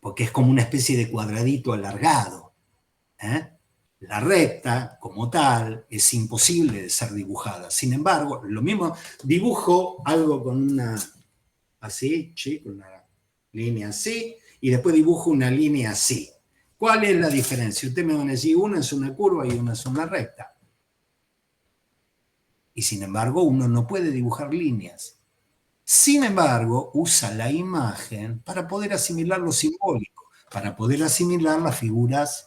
Porque es como una especie de cuadradito alargado. La recta, como tal, es imposible de ser dibujada. Sin embargo, lo mismo, dibujo algo con una... así, ¿sí? Con una línea así, y después dibujo una línea así. ¿Cuál es la diferencia? Ustedes me van a decir, una es una curva y una es una recta. Y sin embargo, uno no puede dibujar líneas. Sin embargo, usa la imagen para poder asimilar lo simbólico, para poder asimilar las figuras,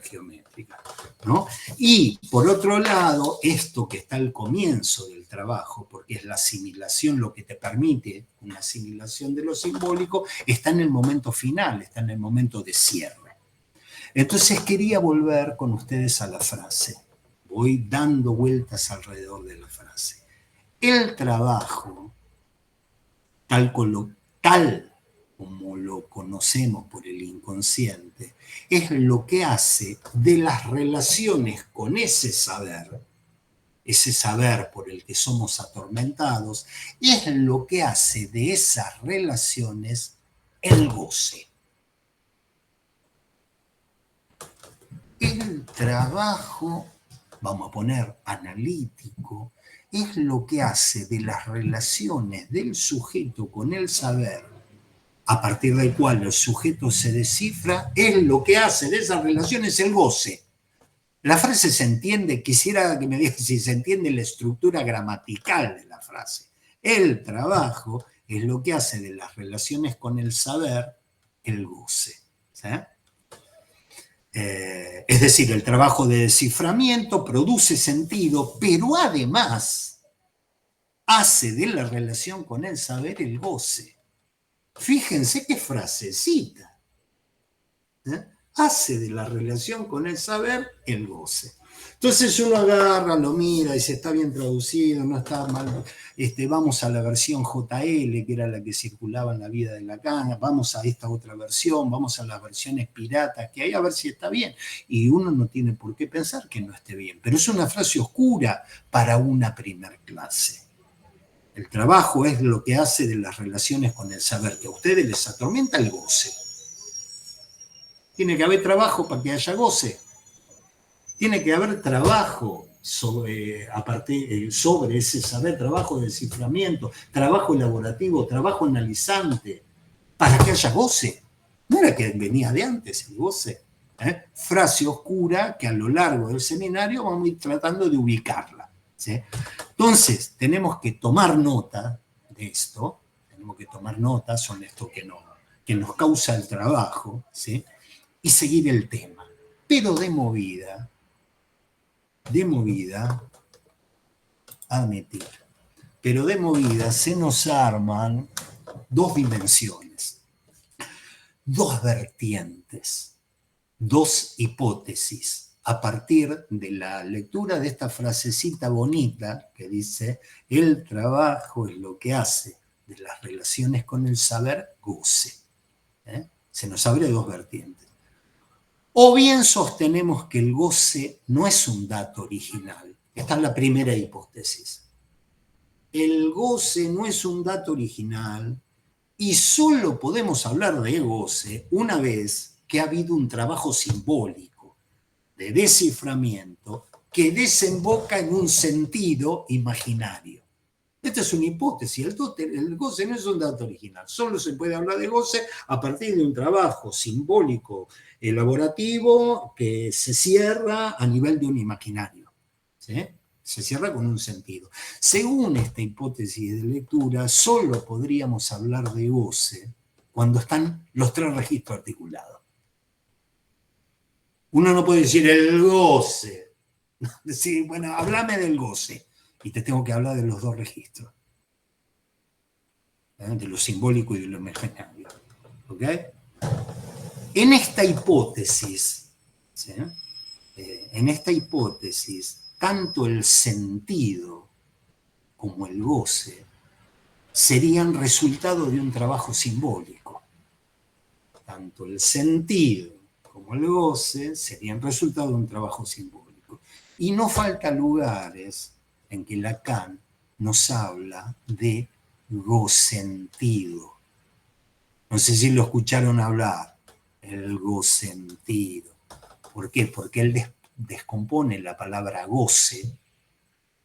geométricas, ¿no? Y, por otro lado, esto que está al comienzo del trabajo, porque es la asimilación lo que te permite, una asimilación de lo simbólico, está en el momento final, está en el momento de cierre. Entonces quería volver con ustedes a la frase. Voy dando vueltas alrededor de la frase. El trabajo, tal como lo conocemos por el inconsciente, es lo que hace de las relaciones con ese saber por el que somos atormentados, es lo que hace de esas relaciones el goce. El trabajo, vamos a poner analítico, es lo que hace de las relaciones del sujeto con el saber, a partir del cual el sujeto se descifra, es lo que hace de esas relaciones el goce. La frase se entiende, quisiera que me digan si se entiende la estructura gramatical de la frase. El trabajo es lo que hace de las relaciones con el saber el goce. ¿Sí? Es decir, el trabajo de desciframiento produce sentido, pero además hace de la relación con el saber el goce. Fíjense qué frasecita. Hace de la relación con el saber el goce. Entonces uno agarra, lo mira, dice, está bien traducido, no está mal, vamos a la versión JL, que era la que circulaba en la vida de Lacan, vamos a esta otra versión, vamos a las versiones piratas que hay, a ver si está bien. Y uno no tiene por qué pensar que no esté bien, pero es una frase oscura para una primer clase. El trabajo es lo que hace de las relaciones con el saber, que a ustedes les atormenta el goce. Tiene que haber trabajo para que haya goce. Tiene que haber trabajo sobre ese saber, trabajo de desciframiento, trabajo elaborativo, trabajo analizante, para que haya goce. No era que venía de antes el goce. Frase oscura que a lo largo del seminario vamos a ir tratando de ubicarla. ¿Sí? Entonces, tenemos que tomar nota de esto, son esto que nos causa el trabajo, ¿sí? Y seguir el tema. Pero de movida, admitir, pero de movida se nos arman dos dimensiones, dos vertientes, dos hipótesis, a partir de la lectura de esta frasecita bonita que dice, el trabajo es lo que hace de las relaciones con el saber goce. Se nos abre dos vertientes. O bien sostenemos que el goce no es un dato original. Esta es la primera hipótesis. El goce no es un dato original y solo podemos hablar de goce una vez que ha habido un trabajo simbólico de desciframiento que desemboca en un sentido imaginario. Esta es una hipótesis. El goce no es un dato original. Solo se puede hablar de goce a partir de un trabajo simbólico elaborativo que se cierra a nivel de un imaginario. ¿Sí? se cierra con un sentido. Según esta hipótesis de lectura, solo podríamos hablar de goce cuando están los tres registros articulados. Uno no puede decir el goce. Decir, bueno, háblame del goce. Y te tengo que hablar de los dos registros. De lo simbólico y de lo imaginario. ¿Ok? En esta hipótesis, ¿sí? Tanto el sentido como el goce serían resultado de un trabajo simbólico. Tanto el sentido como el goce serían resultado de un trabajo simbólico. Y no falta lugares en que Lacan nos habla de gocentido. No sé si lo escucharon hablar, el gocentido. ¿Por qué? Porque él descompone la palabra goce,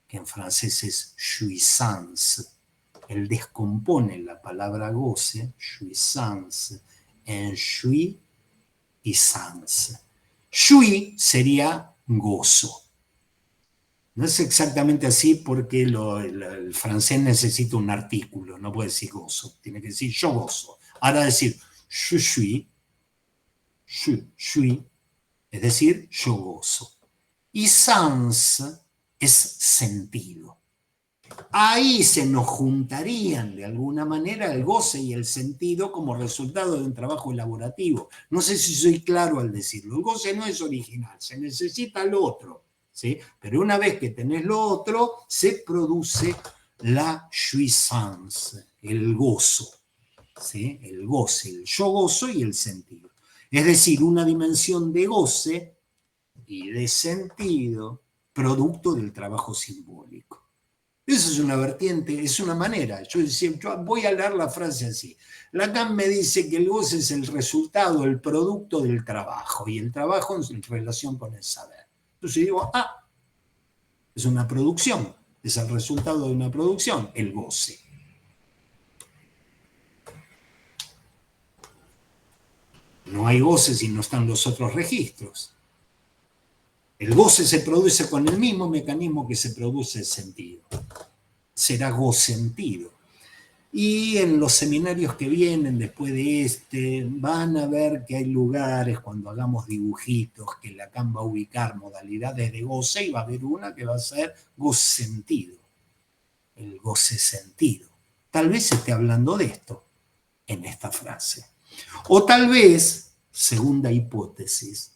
que en francés es jouissance. Él descompone la palabra goce, jouissance, en jouir y sans. Jouir sería gozo. No es exactamente así porque el francés necesita un artículo, no puede decir gozo, tiene que decir yo gozo. Ahora decir je suis, es decir, yo gozo. Y sans es sentido. Ahí se nos juntarían de alguna manera el goce y el sentido como resultado de un trabajo elaborativo. No sé si soy claro al decirlo. El goce no es original, se necesita lo otro, ¿sí? Pero una vez que tenés lo otro, se produce la jouissance, el gozo, ¿sí? El goce, el yo gozo y el sentido. Es decir, una dimensión de goce y de sentido producto del trabajo simbólico. Esa es una vertiente, es una manera. Yo voy a leer la frase así. Lacan me dice que el goce es el resultado, el producto del trabajo, y el trabajo en relación con el saber. Entonces digo, es una producción, es el resultado de una producción, el goce. No hay goce si no están los otros registros. El goce se produce con el mismo mecanismo que se produce el sentido. Será gocentido. Y en los seminarios que vienen después de van a ver que hay lugares cuando hagamos dibujitos que Lacan va a ubicar modalidades de goce y va a haber una que va a ser gocentido. El goce sentido. Tal vez esté hablando de esto en esta frase. O tal vez, segunda hipótesis,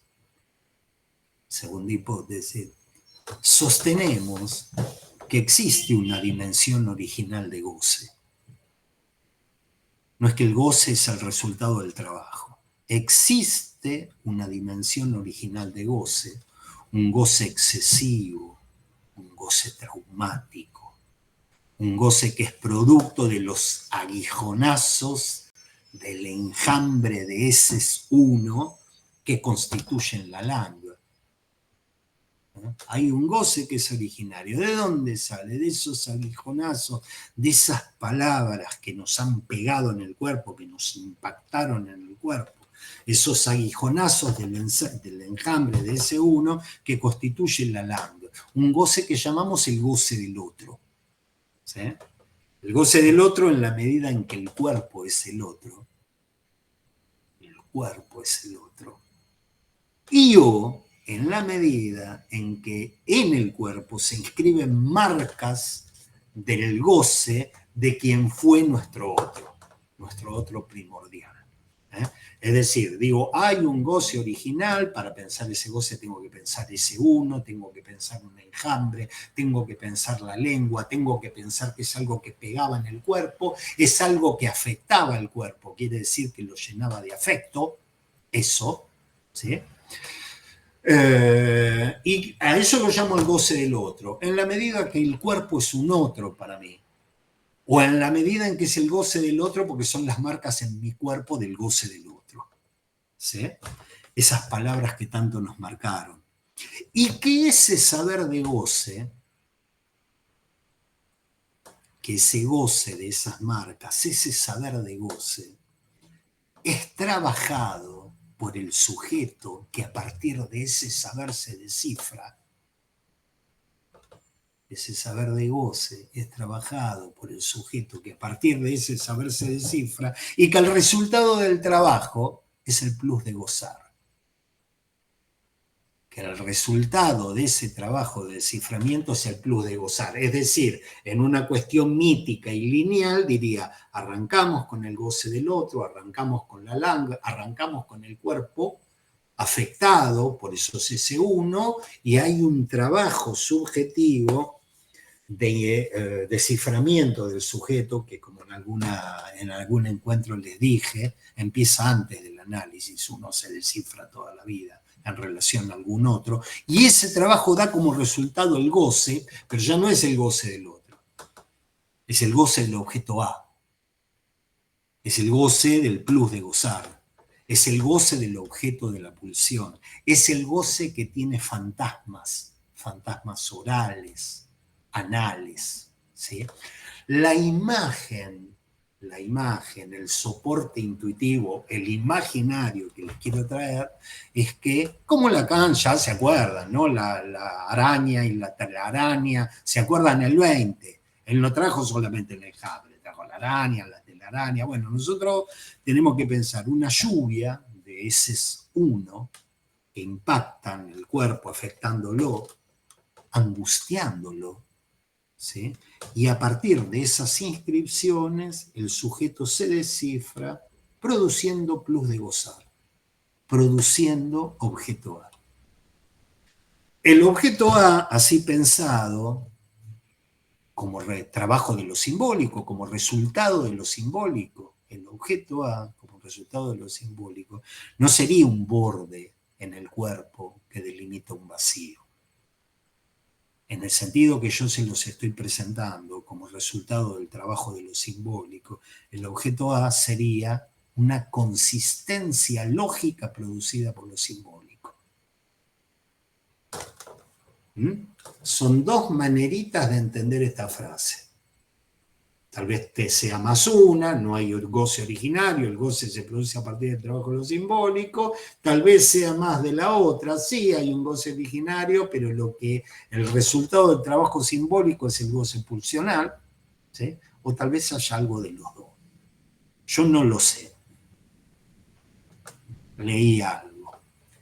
sostenemos que existe una dimensión original de goce. No es que el goce es el resultado del trabajo. Existe una dimensión original de goce, un goce excesivo, un goce traumático, un goce que es producto de los aguijonazos del enjambre de heces uno que constituyen la lengua. Hay un goce que es originario. ¿De dónde sale? De esos aguijonazos, de esas palabras que nos han pegado en el cuerpo, que nos impactaron en el cuerpo. Esos aguijonazos del enjambre de ese uno que constituyen la lengua. Un goce que llamamos el goce del otro. ¿Sí? El goce del otro en la medida en que el cuerpo es el otro. El cuerpo es el otro. Y en la medida en que en el cuerpo se inscriben marcas del goce de quien fue nuestro otro primordial. Es decir, digo, hay un goce original, para pensar ese goce tengo que pensar ese uno, tengo que pensar un enjambre, tengo que pensar la lengua, tengo que pensar que es algo que pegaba en el cuerpo, es algo que afectaba al cuerpo, quiere decir que lo llenaba de afecto, eso, ¿sí? Y a eso lo llamo el goce del otro, en la medida que el cuerpo es un otro para mí, o en la medida en que es el goce del otro porque son las marcas en mi cuerpo del goce del otro. ¿Sí? Esas palabras que tanto nos marcaron. Y que ese saber de goce, que ese goce de esas marcas, ese saber de goce, es trabajado por el sujeto que a partir de ese saber se descifra, ese saber de goce es trabajado por el sujeto que a partir de ese saber se descifra y que el resultado del trabajo es el plus de gozar. Que el resultado de ese trabajo de desciframiento es el plus de gozar. Es decir, en una cuestión mítica y lineal diría, arrancamos con el goce del otro, arrancamos con la lengua, arrancamos con el cuerpo afectado, por eso es ese uno, y hay un trabajo subjetivo de desciframiento del sujeto que, como en algún encuentro les dije, empieza antes del análisis, uno se descifra toda la vida en relación a algún otro, y ese trabajo da como resultado el goce, pero ya no es el goce del otro, es el goce del objeto A, es el goce del plus de gozar, es el goce del objeto de la pulsión, es el goce que tiene fantasmas, fantasmas orales, anales, ¿sí? La imagen, el soporte intuitivo, el imaginario que les quiero traer es que, como Lacan ya se acuerdan, ¿no? La araña y la telaraña, se acuerdan el 20, él no trajo solamente el enjambre, trajo la araña, la telaraña. Bueno, nosotros tenemos que pensar una lluvia de heces uno que impactan el cuerpo, afectándolo, angustiándolo, ¿sí? Y a partir de esas inscripciones, el sujeto se descifra produciendo plus de gozar, produciendo objeto A. El objeto A, así pensado, como trabajo de lo simbólico, como resultado de lo simbólico, el objeto A, como resultado de lo simbólico, no sería un borde en el cuerpo que delimita un vacío. En el sentido que yo se los estoy presentando como resultado del trabajo de lo simbólico, el objeto A sería una consistencia lógica producida por lo simbólico. Son dos maneritas de entender esta frase. Tal vez te sea más una, no hay goce originario, el goce se produce a partir del trabajo de lo simbólico, tal vez sea más de la otra, sí hay un goce originario, pero el resultado del trabajo simbólico es el goce pulsional, ¿sí? O tal vez haya algo de los dos. Yo no lo sé. Leí algo,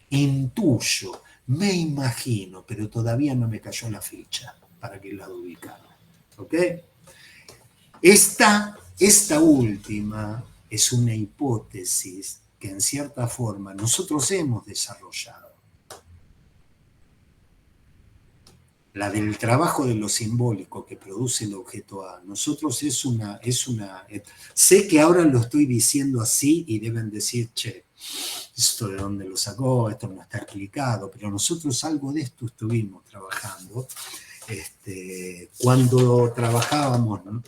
intuyo, me imagino, pero todavía no me cayó la ficha para que la ubicaran. ¿Ok? Esta última es una hipótesis que en cierta forma nosotros hemos desarrollado. La del trabajo de lo simbólico que produce el objeto A. Nosotros sé que ahora lo estoy diciendo así y deben decir, che, esto de dónde lo sacó, esto no está explicado, pero nosotros algo de esto estuvimos trabajando. Cuando trabajábamos, ¿no?,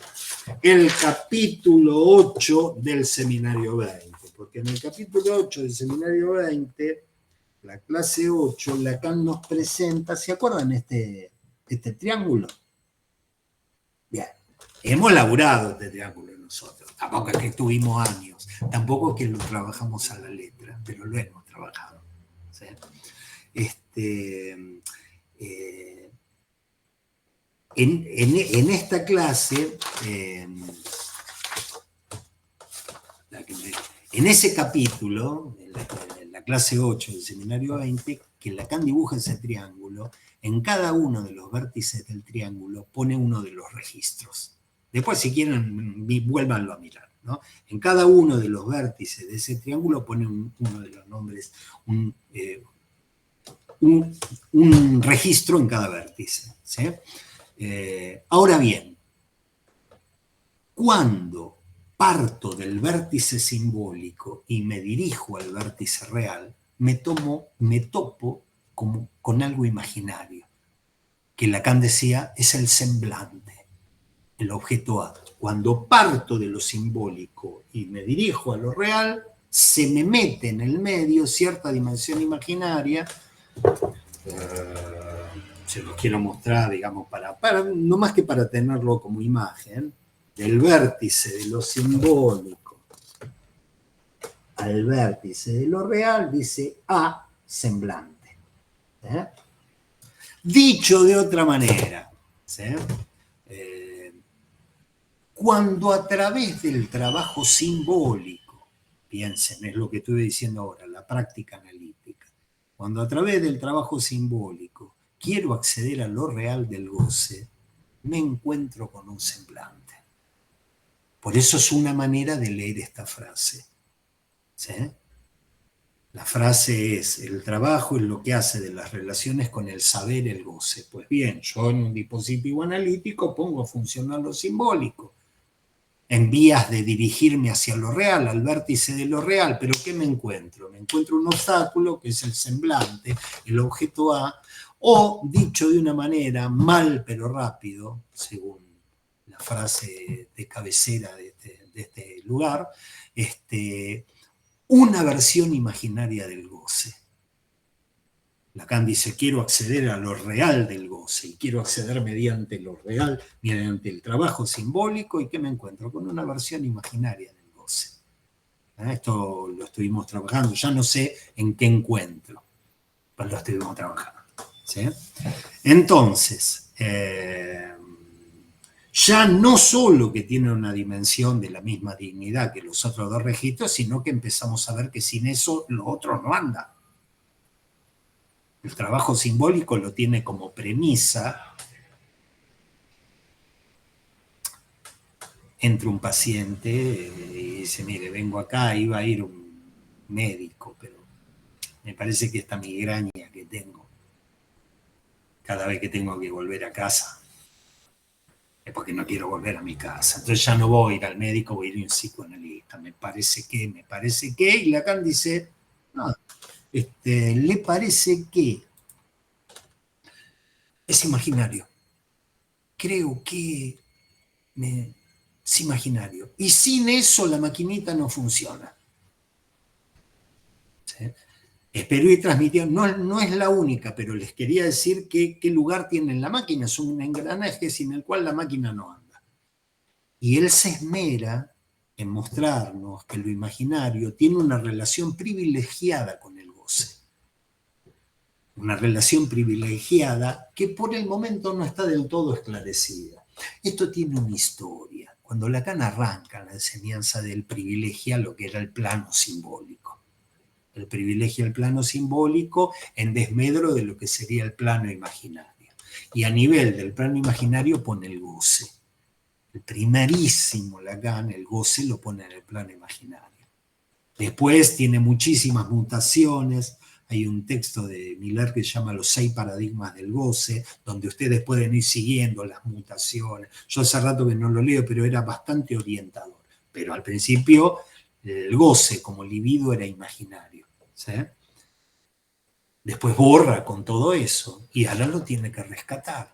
el capítulo 8 del seminario 20, porque en el capítulo 8 del seminario 20, la clase 8, Lacan nos presenta, ¿se acuerdan este triángulo? Bien, hemos laburado este triángulo nosotros, tampoco es que estuvimos años, tampoco es que lo trabajamos a la letra, pero lo hemos trabajado, ¿sí? En esta clase, en ese capítulo, en la clase 8 del seminario 20, que Lacan dibuja ese triángulo, en cada uno de los vértices del triángulo pone uno de los registros. Después, si quieren, vuélvanlo a mirar, ¿no? En cada uno de los vértices de ese triángulo pone uno de los nombres, un registro en cada vértice, ¿sí? Ahora bien, cuando parto del vértice simbólico y me dirijo al vértice real, me topo con algo imaginario, que Lacan decía es el semblante, el objeto A. Cuando parto de lo simbólico y me dirijo a lo real, se me mete en el medio cierta dimensión imaginaria. Se los quiero mostrar, digamos, no más que para tenerlo como imagen, del vértice de lo simbólico al vértice de lo real, dice A, semblante. Dicho de otra manera, ¿sí? Cuando a través del trabajo simbólico, piensen, es lo que estuve diciendo ahora, la práctica analítica, cuando a través del trabajo simbólico quiero acceder a lo real del goce, me encuentro con un semblante. Por eso es una manera de leer esta frase, ¿sí? La frase es: el trabajo es lo que hace de las relaciones con el saber el goce. Pues bien, yo en un dispositivo analítico pongo a funcionar lo simbólico, en vías de dirigirme hacia lo real, al vértice de lo real. ¿Pero qué me encuentro? Me encuentro un obstáculo, que es el semblante, el objeto A, o, dicho de una manera, mal pero rápido, según la frase de cabecera de este lugar, una versión imaginaria del goce. Lacan dice: quiero acceder a lo real del goce, y quiero acceder mediante lo real, mediante el trabajo simbólico. ¿Y qué me encuentro? Con una versión imaginaria del goce. Esto lo estuvimos trabajando, ya no sé en qué encuentro, pero lo estuvimos trabajando, ¿sí? Entonces, ya no solo que tiene una dimensión de la misma dignidad que los otros dos registros, sino que empezamos a ver que sin eso lo otro no anda. El trabajo simbólico lo tiene como premisa. Entra un paciente y dice: mire, vengo acá, iba a ir un médico, pero me parece que esta migraña que tengo, cada vez que tengo que volver a casa, es porque no quiero volver a mi casa. Entonces ya no voy a ir al médico, voy a ir a un psicoanalista. Me parece que, y Lacan dice: no, le parece que es imaginario. Creo que es imaginario. Y sin eso la maquinita no funciona. ¿Sí? Espero ir transmitiendo, no es la única, pero les quería decir qué lugar tiene en la máquina. Es un engranaje sin el cual la máquina no anda. Y él se esmera en mostrarnos que lo imaginario tiene una relación privilegiada con el goce. Una relación privilegiada que por el momento no está del todo esclarecida. Esto tiene una historia. Cuando Lacan arranca la enseñanza del privilegia lo que era el plano simbólico. El privilegia el plano simbólico en desmedro de lo que sería el plano imaginario. Y a nivel del plano imaginario pone el goce. El primerísimo Lacan, el goce, lo pone en el plano imaginario. Después tiene muchísimas mutaciones. Hay un texto de Miller que se llama Los 6 paradigmas del goce, donde ustedes pueden ir siguiendo las mutaciones. Yo hace rato que no lo leo, pero era bastante orientador. Pero al principio el goce como libido era imaginario, ¿sí? Después borra con todo eso y ahora lo tiene que rescatar.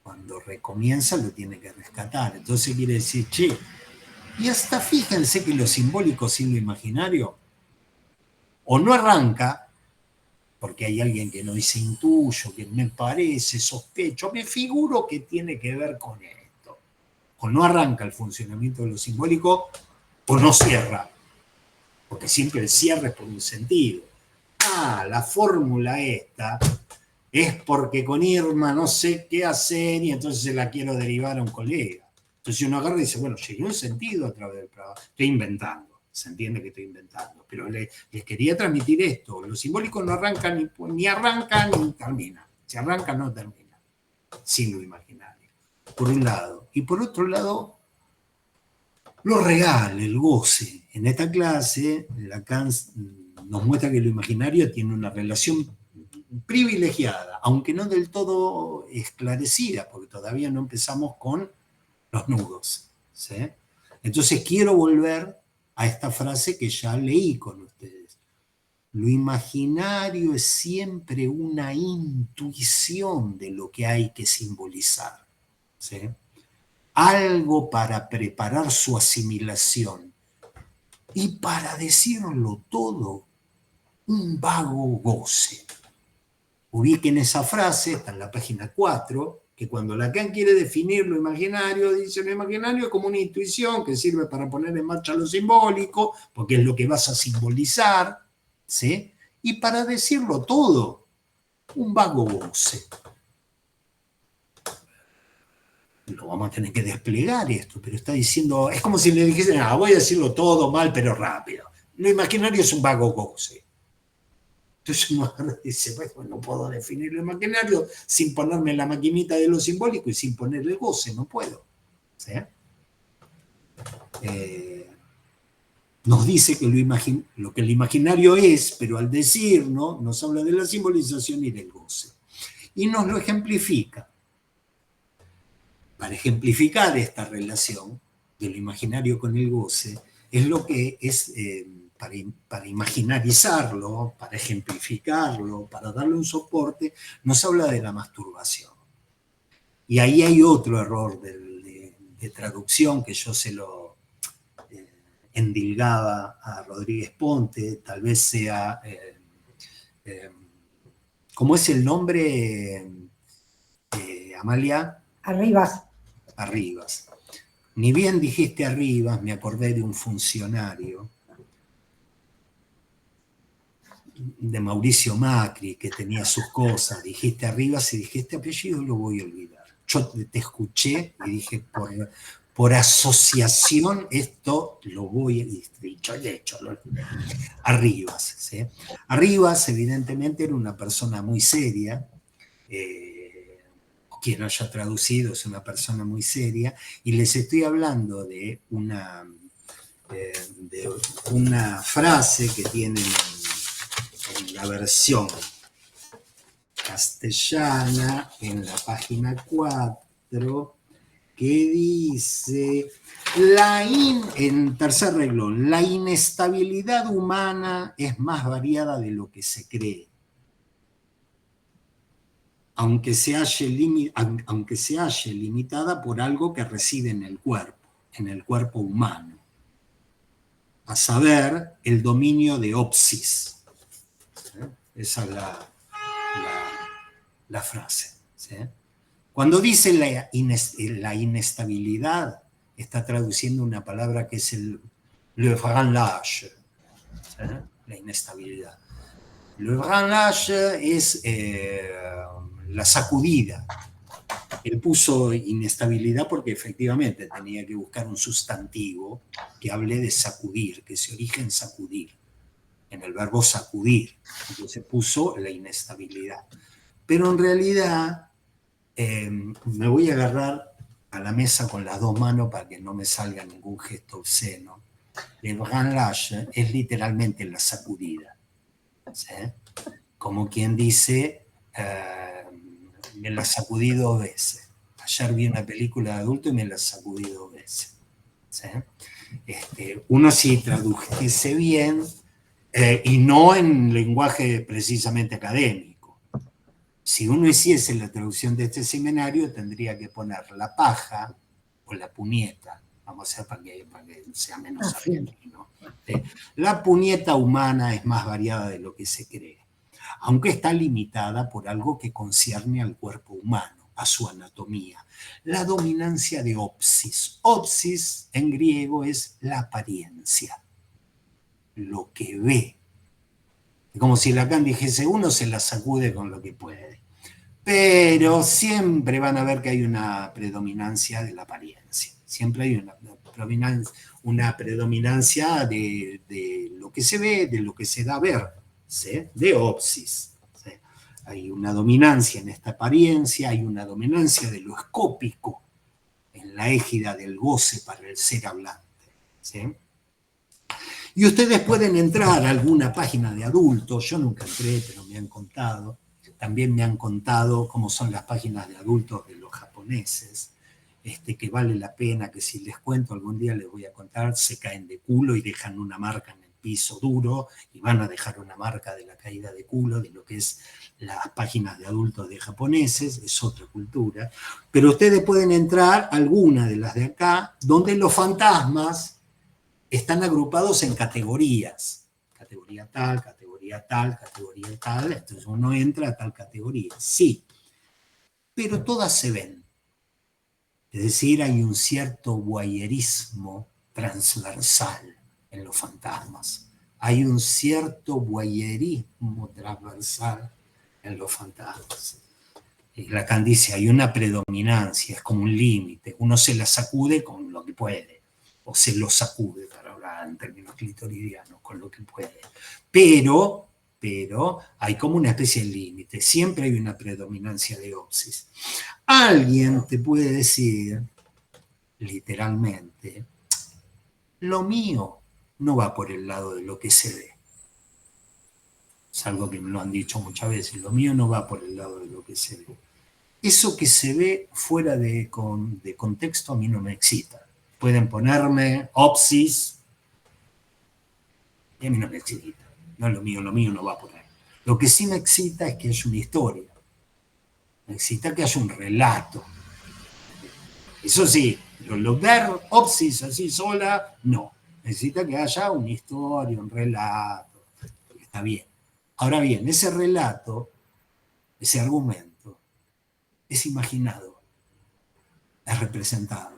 Cuando recomienza lo tiene que rescatar. Entonces quiere decir: che, y hasta fíjense que lo simbólico sin lo imaginario o no arranca, porque hay alguien que no dice intuyo, que me parece, sospecho, me figuro que tiene que ver con esto. O no arranca el funcionamiento de lo simbólico, o no cierra, porque siempre el cierre es por un sentido. La fórmula esta es porque con Irma no sé qué hacer y entonces se la quiero derivar a un colega. Entonces uno agarra y dice: bueno, llegué a un sentido a través del trabajo. Estoy inventando. Se entiende que estoy inventando, pero les quería transmitir esto. Lo simbólico no arranca ni arranca ni termina. Si arranca, no termina. Sin lo imaginario. Por un lado. Y por otro lado, lo real, el goce. En esta clase, Lacan nos muestra que lo imaginario tiene una relación privilegiada, aunque no del todo esclarecida, porque todavía no empezamos con los nudos, ¿sí? Entonces quiero volver a esta frase que ya leí con ustedes. Lo imaginario es siempre una intuición de lo que hay que simbolizar, ¿sí? Algo para preparar su asimilación. Y para decirlo todo, un vago goce. Ubiquen esa frase, está en la página 4, que cuando Lacan quiere definir lo imaginario, dice: lo imaginario es como una intuición que sirve para poner en marcha lo simbólico, porque es lo que vas a simbolizar, ¿sí? Y para decirlo todo, un vago goce. lo vamos a tener que desplegar esto, pero está diciendo, es como si le dijesen, voy a decirlo todo mal, pero rápido. Lo imaginario es un vago goce. Entonces uno dice, bueno, no puedo definir lo imaginario sin ponerme en la maquinita de lo simbólico y sin ponerle goce, no puedo. ¿Sí? Nos dice que lo que el imaginario es, pero al decir, ¿no? Nos habla de la simbolización y del goce. Y nos lo ejemplifica. Para ejemplificar esta relación del imaginario con el goce, es lo que es, para imaginarizarlo, para ejemplificarlo, para darle un soporte, nos habla de la masturbación. Y ahí hay otro error de traducción que yo se lo endilgaba a Rodríguez Ponte, tal vez sea, ¿cómo es el nombre, Amalia? Arribas. Arribas. Ni bien dijiste Arribas, me acordé de un funcionario de Mauricio Macri que tenía sus cosas. Dijiste Arribas y dijiste apellido, lo voy a olvidar. Yo te escuché y dije, por asociación, esto lo voy a dicho y hecho. Arribas. ¿Sí? Arribas, evidentemente, era una persona muy seria. Quien haya traducido es una persona muy seria, y les estoy hablando de una frase que tienen en la versión castellana, en la página 4, que dice, en tercer renglón, la inestabilidad humana es más variada de lo que se cree. Aunque se halle limitada por algo que reside en el cuerpo humano, a saber, el dominio de Opsis. Esa es la frase. ¿Sí? Cuando dice la inestabilidad, está traduciendo una palabra que es le branlage, ¿sí? La inestabilidad. Le branlage es la sacudida. Él puso inestabilidad porque efectivamente tenía que buscar un sustantivo que hable de sacudir, que se origen sacudir, en el verbo sacudir. Entonces puso la inestabilidad. Pero en realidad, me voy a agarrar a la mesa con las dos manos para que no me salga ningún gesto obsceno. El branlage es literalmente la sacudida. ¿Sí? Como quien dice, me la sacudí 2 veces. Ayer vi una película de adulto y me la sacudí 2 veces. ¿Sí? Uno sí tradujese bien, y no en lenguaje precisamente académico. Si uno hiciese la traducción de este seminario, tendría que poner la paja o la puñeta. Vamos a hacer para que sea menos argentino. La puñeta humana es más variada de lo que se cree, aunque está limitada por algo que concierne al cuerpo humano, a su anatomía. La dominancia de Opsis. Opsis en griego es la apariencia, lo que ve. Como si Lacan dijese, uno se la sacude con lo que puede. Pero siempre van a ver que hay una predominancia de la apariencia. Siempre hay una predominancia de lo que se ve, de lo que se da a ver, ¿sí? De Opsis. ¿Sí? Hay una dominancia en esta apariencia, hay una dominancia de lo escópico en la égida del goce para el ser hablante. ¿Sí? Y ustedes pueden entrar a alguna página de adultos, yo nunca entré, pero me han contado. También me han contado cómo son las páginas de adultos de los japoneses, que vale la pena, que si les cuento algún día les voy a contar, se caen de culo y dejan una marca en el piso duro, y van a dejar una marca de la caída de culo, de lo que es las páginas de adultos de japoneses, es otra cultura. Pero ustedes pueden entrar a alguna de las de acá, donde los fantasmas están agrupados en categorías. Categoría tal, categoría tal, categoría tal. Entonces uno entra a tal categoría. Sí, pero todas se ven. Es decir, hay un cierto voyerismo transversal en los fantasmas. Hay un cierto voyerismo transversal en los fantasmas. Lacan dice, hay una predominancia, es como un límite, uno se la sacude con lo que puede, o se lo sacude, para hablar en términos clitoridianos, con lo que puede. Pero hay como una especie de límite, siempre hay una predominancia de opsis. Alguien te puede decir, literalmente, lo mío no va por el lado de lo que se ve. Es algo que me lo han dicho muchas veces, lo mío no va por el lado de lo que se ve. Eso que se ve fuera de contexto a mí no me excita. Pueden ponerme opsis y a mí no me excita. No es lo mío no va por ahí. Lo que sí me excita es que haya una historia. Me excita que haya un relato. Eso sí, lo ver opsis así sola, no. Necesita que haya una historia, un relato. Está bien. Ahora bien, ese relato, ese argumento, es imaginado, es representado,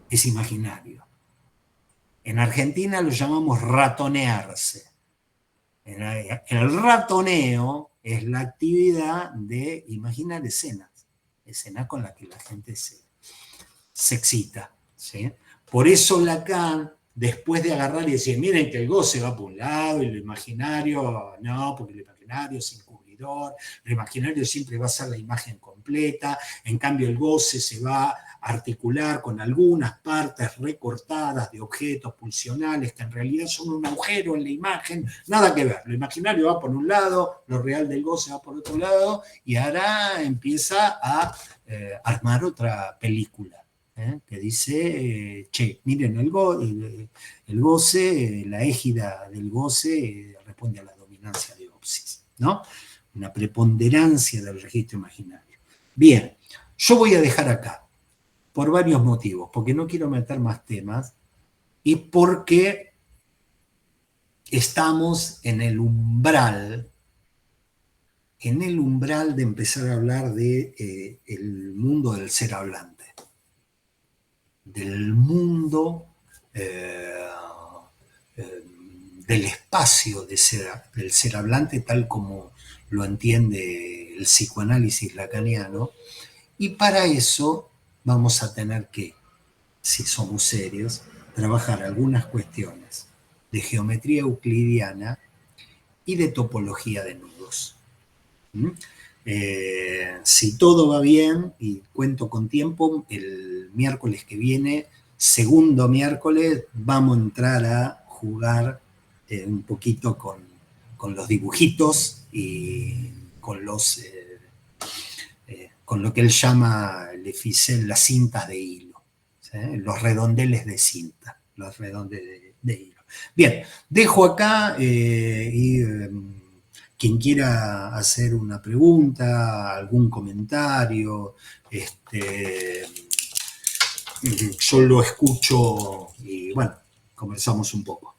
es imaginario. En Argentina lo llamamos ratonearse. El ratoneo es la actividad de imaginar escenas con las que la gente se excita. ¿Sí? Por eso Lacan, después de agarrar y decir, miren que el goce va por un lado y lo imaginario no, porque lo imaginario es encubridor, lo imaginario siempre va a ser la imagen completa, en cambio el goce se va a articular con algunas partes recortadas de objetos pulsionales que en realidad son un agujero en la imagen, nada que ver, lo imaginario va por un lado, lo real del goce va por otro lado, y ahora empieza a armar otra película. Que dice, che, miren, el goce, la égida del goce responde a la dominancia de opsis, ¿no? Una preponderancia del registro imaginario. Bien, yo voy a dejar acá, por varios motivos, porque no quiero meter más temas y porque estamos en el umbral de empezar a hablar de el mundo del ser hablante. Del mundo del espacio del ser hablante tal como lo entiende el psicoanálisis lacaniano, y para eso vamos a tener que, si somos serios, trabajar algunas cuestiones de geometría euclidiana y de topología de nudos. Si todo va bien y cuento con tiempo, el miércoles que viene, segundo miércoles, vamos a entrar a jugar un poquito con los dibujitos y con lo que él llama las cintas de hilo, ¿sí? Los redondeles de cinta, los redondeles de hilo. Bien, dejo acá y quien quiera hacer una pregunta, algún comentario, yo lo escucho y bueno, conversamos un poco.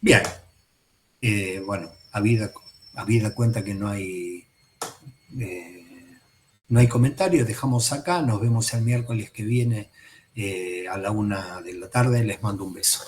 Bien, bueno, habida cuenta que no hay comentarios, dejamos acá, nos vemos el miércoles que viene a la 1 de la tarde, les mando un beso.